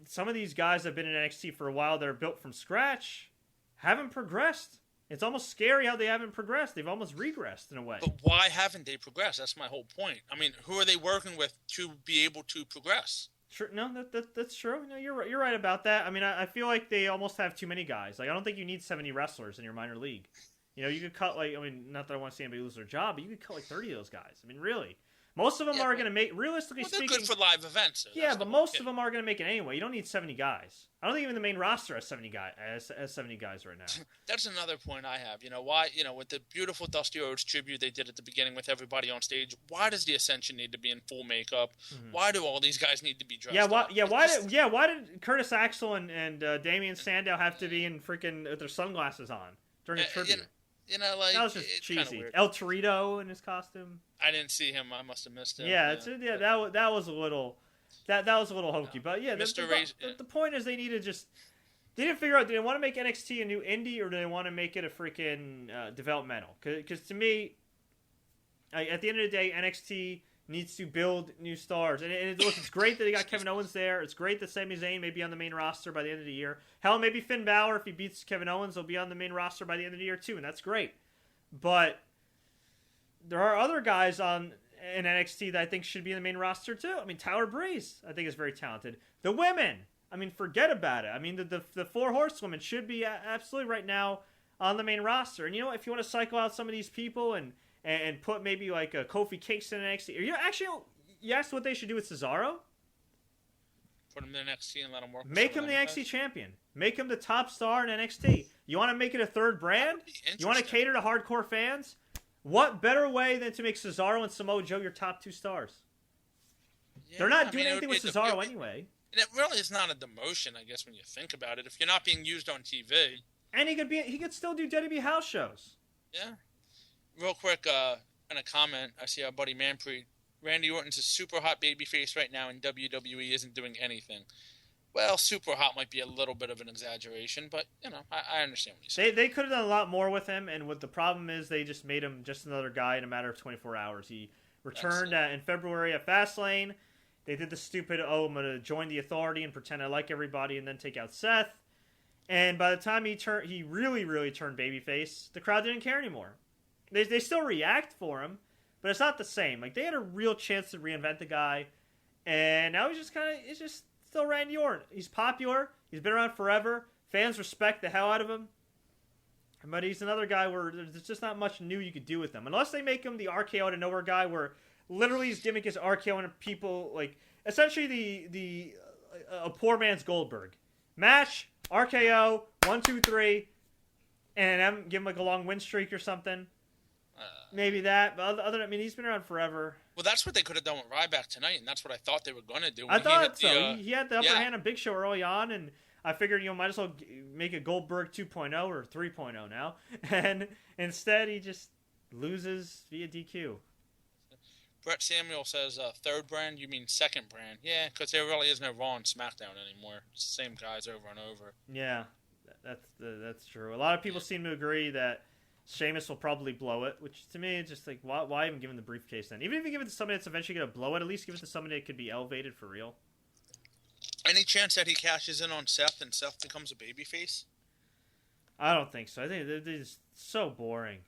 some of these guys have been in NXT for a while. They're built from scratch, haven't progressed. It's almost scary how they haven't progressed. They've almost regressed in a way. But why haven't they progressed? That's my whole point. Who are they working with to be able to progress? Sure, no, that's true. No, you're right about that. I feel like they almost have too many guys. Like, I don't think you need 70 wrestlers in your minor league. You could cut, not that I want to see anybody lose their job, but you could cut 30 of those guys. really. Most of them are going to make, realistically speaking... they're good for live events. So but most of them are going to make it anyway. You don't need 70 guys. I don't think even the main roster has 70 guys right now. That's another point I have. Why, with the beautiful Dusty Rhodes tribute they did at the beginning with everybody on stage, why does the Ascension need to be in full makeup? Mm-hmm. Why do all these guys need to be dressed up? Why did Curtis Axel and Damian Sandow have to be in freaking with their sunglasses on during a tribute? That was just cheesy. El Torito in his costume. I didn't see him. I must have missed him. That was a little hokey. But the point is they didn't figure out, do they want to make NXT a new indie or do they want to make it a freaking developmental? Because to me, at the end of the day, NXT needs to build new stars. And it's great that they got Kevin Owens there. It's great that Sami Zayn may be on the main roster by the end of the year. Hell, maybe Finn Balor, if he beats Kevin Owens, will be on the main roster by the end of the year too, and that's great. But there are other guys in NXT that I think should be in the main roster too. Tyler Breeze, I think, is very talented. The women, forget about it. The four horsewomen should be absolutely right now on the main roster. And if you want to cycle out some of these people and put maybe like a Kofi Kingston in NXT. You asked what they should do with Cesaro? Put him in NXT and let him work. Make him the NXT champion. Make him the top star in NXT. You want to make it a third brand? You want to cater to hardcore fans? What better way than to make Cesaro and Samoa Joe your top two stars? Yeah, they're not doing anything with Cesaro anyway. And it really is not a demotion, I guess, when you think about it. If you're not being used on TV. And he could still do WWE house shows. Yeah. Real quick, in a comment, I see our buddy Manpreet. Randy Orton's a super hot babyface right now, and WWE isn't doing anything. Well, super hot might be a little bit of an exaggeration, but, I understand what you say. They could have done a lot more with him, and what the problem is they just made him just another guy in a matter of 24 hours. He returned in February at Fastlane. They did the stupid, I'm going to join the Authority and pretend I like everybody and then take out Seth. And by the time he really, really turned babyface, the crowd didn't care anymore. They still react for him, but it's not the same. They had a real chance to reinvent the guy, and now it's just still Randy Orton. He's popular. He's been around forever. Fans respect the hell out of him. But he's another guy where there's just not much new you could do with him. Unless they make him the RKO out of nowhere guy where literally his gimmick is RKOing people, essentially a poor man's Goldberg. Match, RKO, 1, 2, 3, and give him a long win streak or something. Maybe that, but he's been around forever. Well, that's what they could have done with Ryback tonight, and that's what I thought they were going to do. I thought so. He had the upper hand on Big Show early on, and I figured, might as well make a Goldberg 2.0 or 3.0 now. And instead, he just loses via DQ. Brett Samuel says, third brand, you mean second brand? Yeah, because there really is no Raw and SmackDown anymore. It's the same guys over and over. Yeah, that's true. A lot of people seem to agree that Sheamus will probably blow it, which to me is just like, why even give him the briefcase then? Even if you give it to somebody that's eventually going to blow it, at least give it to somebody that could be elevated for real. Any chance that he cashes in on Seth and Seth becomes a babyface? I don't think so. I think they're just so boring.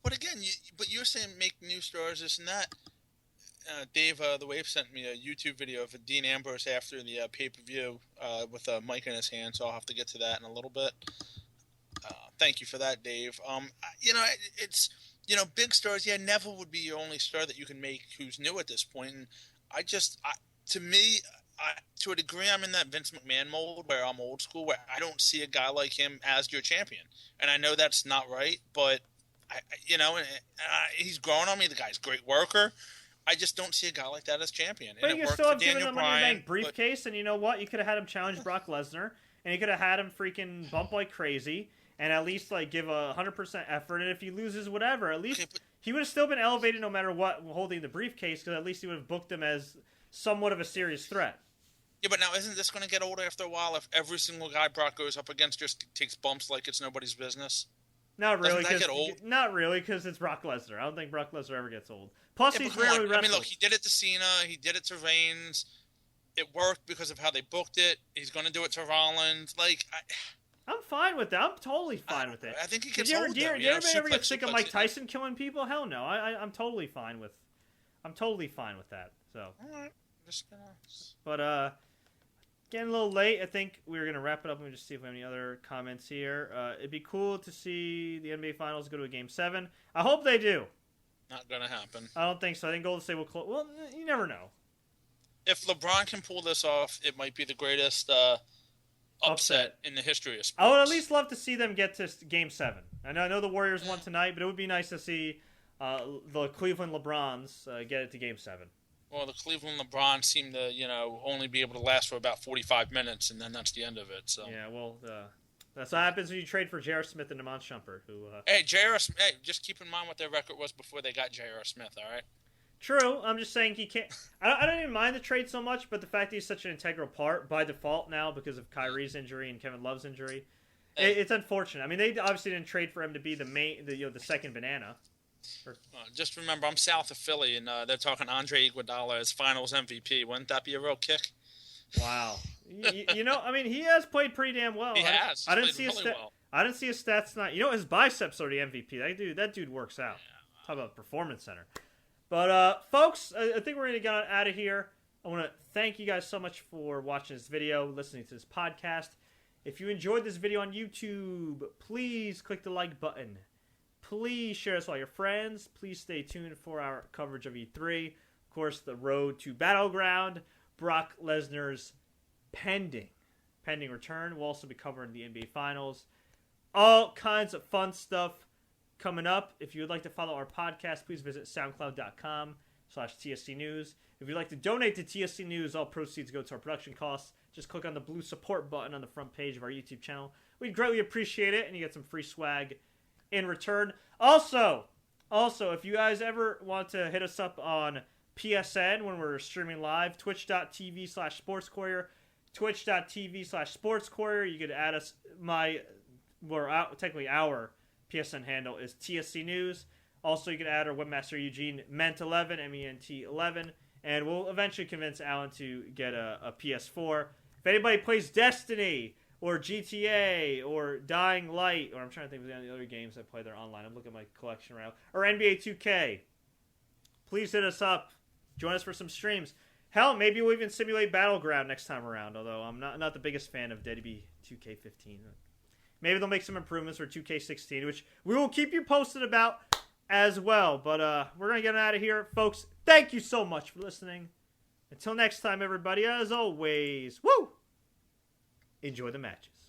But again, you're saying make new stars, this and that. Dave, the Wave sent me a YouTube video of Dean Ambrose after the pay-per-view with a mic in his hand, so I'll have to get to that in a little bit. Thank you for that, Dave. It's big stars. Yeah, Neville would be your only star that you can make who's new at this point. And to a degree, I'm in that Vince McMahon mold where I'm old school, where I don't see a guy like him as your champion. And I know that's not right, but he's growing on me. The guy's a great worker. I just don't see a guy like that as champion. But and you it could worked still for have given Daniel him a Money in Bryan. the Bank briefcase, and you know what? You could have had him challenge Brock Lesnar, and you could have had him freaking bump like crazy, and at least like give 100% effort. And if he loses, whatever, at least he would have still been elevated no matter what, holding the briefcase, because at least he would have booked him as somewhat of a serious threat. Yeah, but now isn't this going to get older after a while if every single guy Brock goes up against just takes bumps like it's nobody's business? Not really. Doesn't that get old? Not really, because it's Brock Lesnar. I don't think Brock Lesnar ever gets old. Plus, he's rarely wrestled. I mean, look, he did it to Cena. He did it to Reigns. It worked because of how they booked it. He's going to do it to Rollins. I'm fine with that. I'm totally fine with it. I think he gets old. old. Did you ever get sick of Mike Tyson killing people? Hell no. I'm totally fine with. I'm totally fine with that. So. All right. But getting a little late. I think we're gonna wrap it up. Let me just see if we have any other comments here. It'd be cool to see the NBA Finals go to a Game 7. I hope they do. Not gonna happen. I don't think so. I think Golden State will close. Well, you never know. If LeBron can pull this off, it might be the greatest upset in the history of sports. I would at least love to see them get to Game 7. I know the Warriors won tonight, but it would be nice to see the Cleveland LeBrons get it to Game 7. Well, the Cleveland LeBrons seem to, only be able to last for about 45 minutes, and then that's the end of it. So. Yeah, well, that's what happens when you trade for J.R. Smith and Demont Shumpert. Hey, J.R. Smith, just keep in mind what their record was before they got J.R. Smith, all right? True. I'm just saying he can't. I don't even mind the trade so much, but the fact that he's such an integral part by default now because of Kyrie's injury and Kevin Love's injury, it's unfortunate. I mean, they obviously didn't trade for him to be the second banana. Just remember, I'm south of Philly, and they're talking Andre Iguodala as Finals MVP. Wouldn't that be a real kick? Wow. I mean, he has played pretty damn well. He has. I didn't see his well. I didn't see his stats tonight. His biceps are the MVP. That dude works out. Yeah. Talk about Performance Center. But, folks, I think we're going to get out of here. I want to thank you guys so much for watching this video, listening to this podcast. If you enjoyed this video on YouTube, please click the like button. Please share this with all your friends. Please stay tuned for our coverage of E3. Of course, the road to Battleground. Brock Lesnar's pending return. We'll also be covering the NBA Finals. All kinds of fun stuff coming up. If you would like to follow our podcast, please visit soundcloud.com/TSC News. If you'd like to donate to TSC News, all proceeds go to our production costs. Just click on the blue support button on the front page of our YouTube channel. We'd greatly appreciate it, and you get some free swag in return. Also, if you guys ever want to hit us up on PSN when we're streaming live, twitch.tv/sportscourier, twitch.tv/sportscourier. You could add us. Technically our PSN handle is TSC News. Also, you can add our webmaster Eugene Ment11, MENT11, and we'll eventually convince Alan to get a PS4. If anybody plays Destiny or GTA or Dying Light, or I'm trying to think of the other games I play there online. I'm looking at my collection right now. Or NBA 2K. Please hit us up. Join us for some streams. Hell, maybe we'll even simulate Battleground next time around, although I'm not the biggest fan of WWE 2K15. Maybe they'll make some improvements for 2K16, which we will keep you posted about as well. But we're going to get out of here. Folks, thank you so much for listening. Until next time, everybody, as always, woo! Enjoy the matches.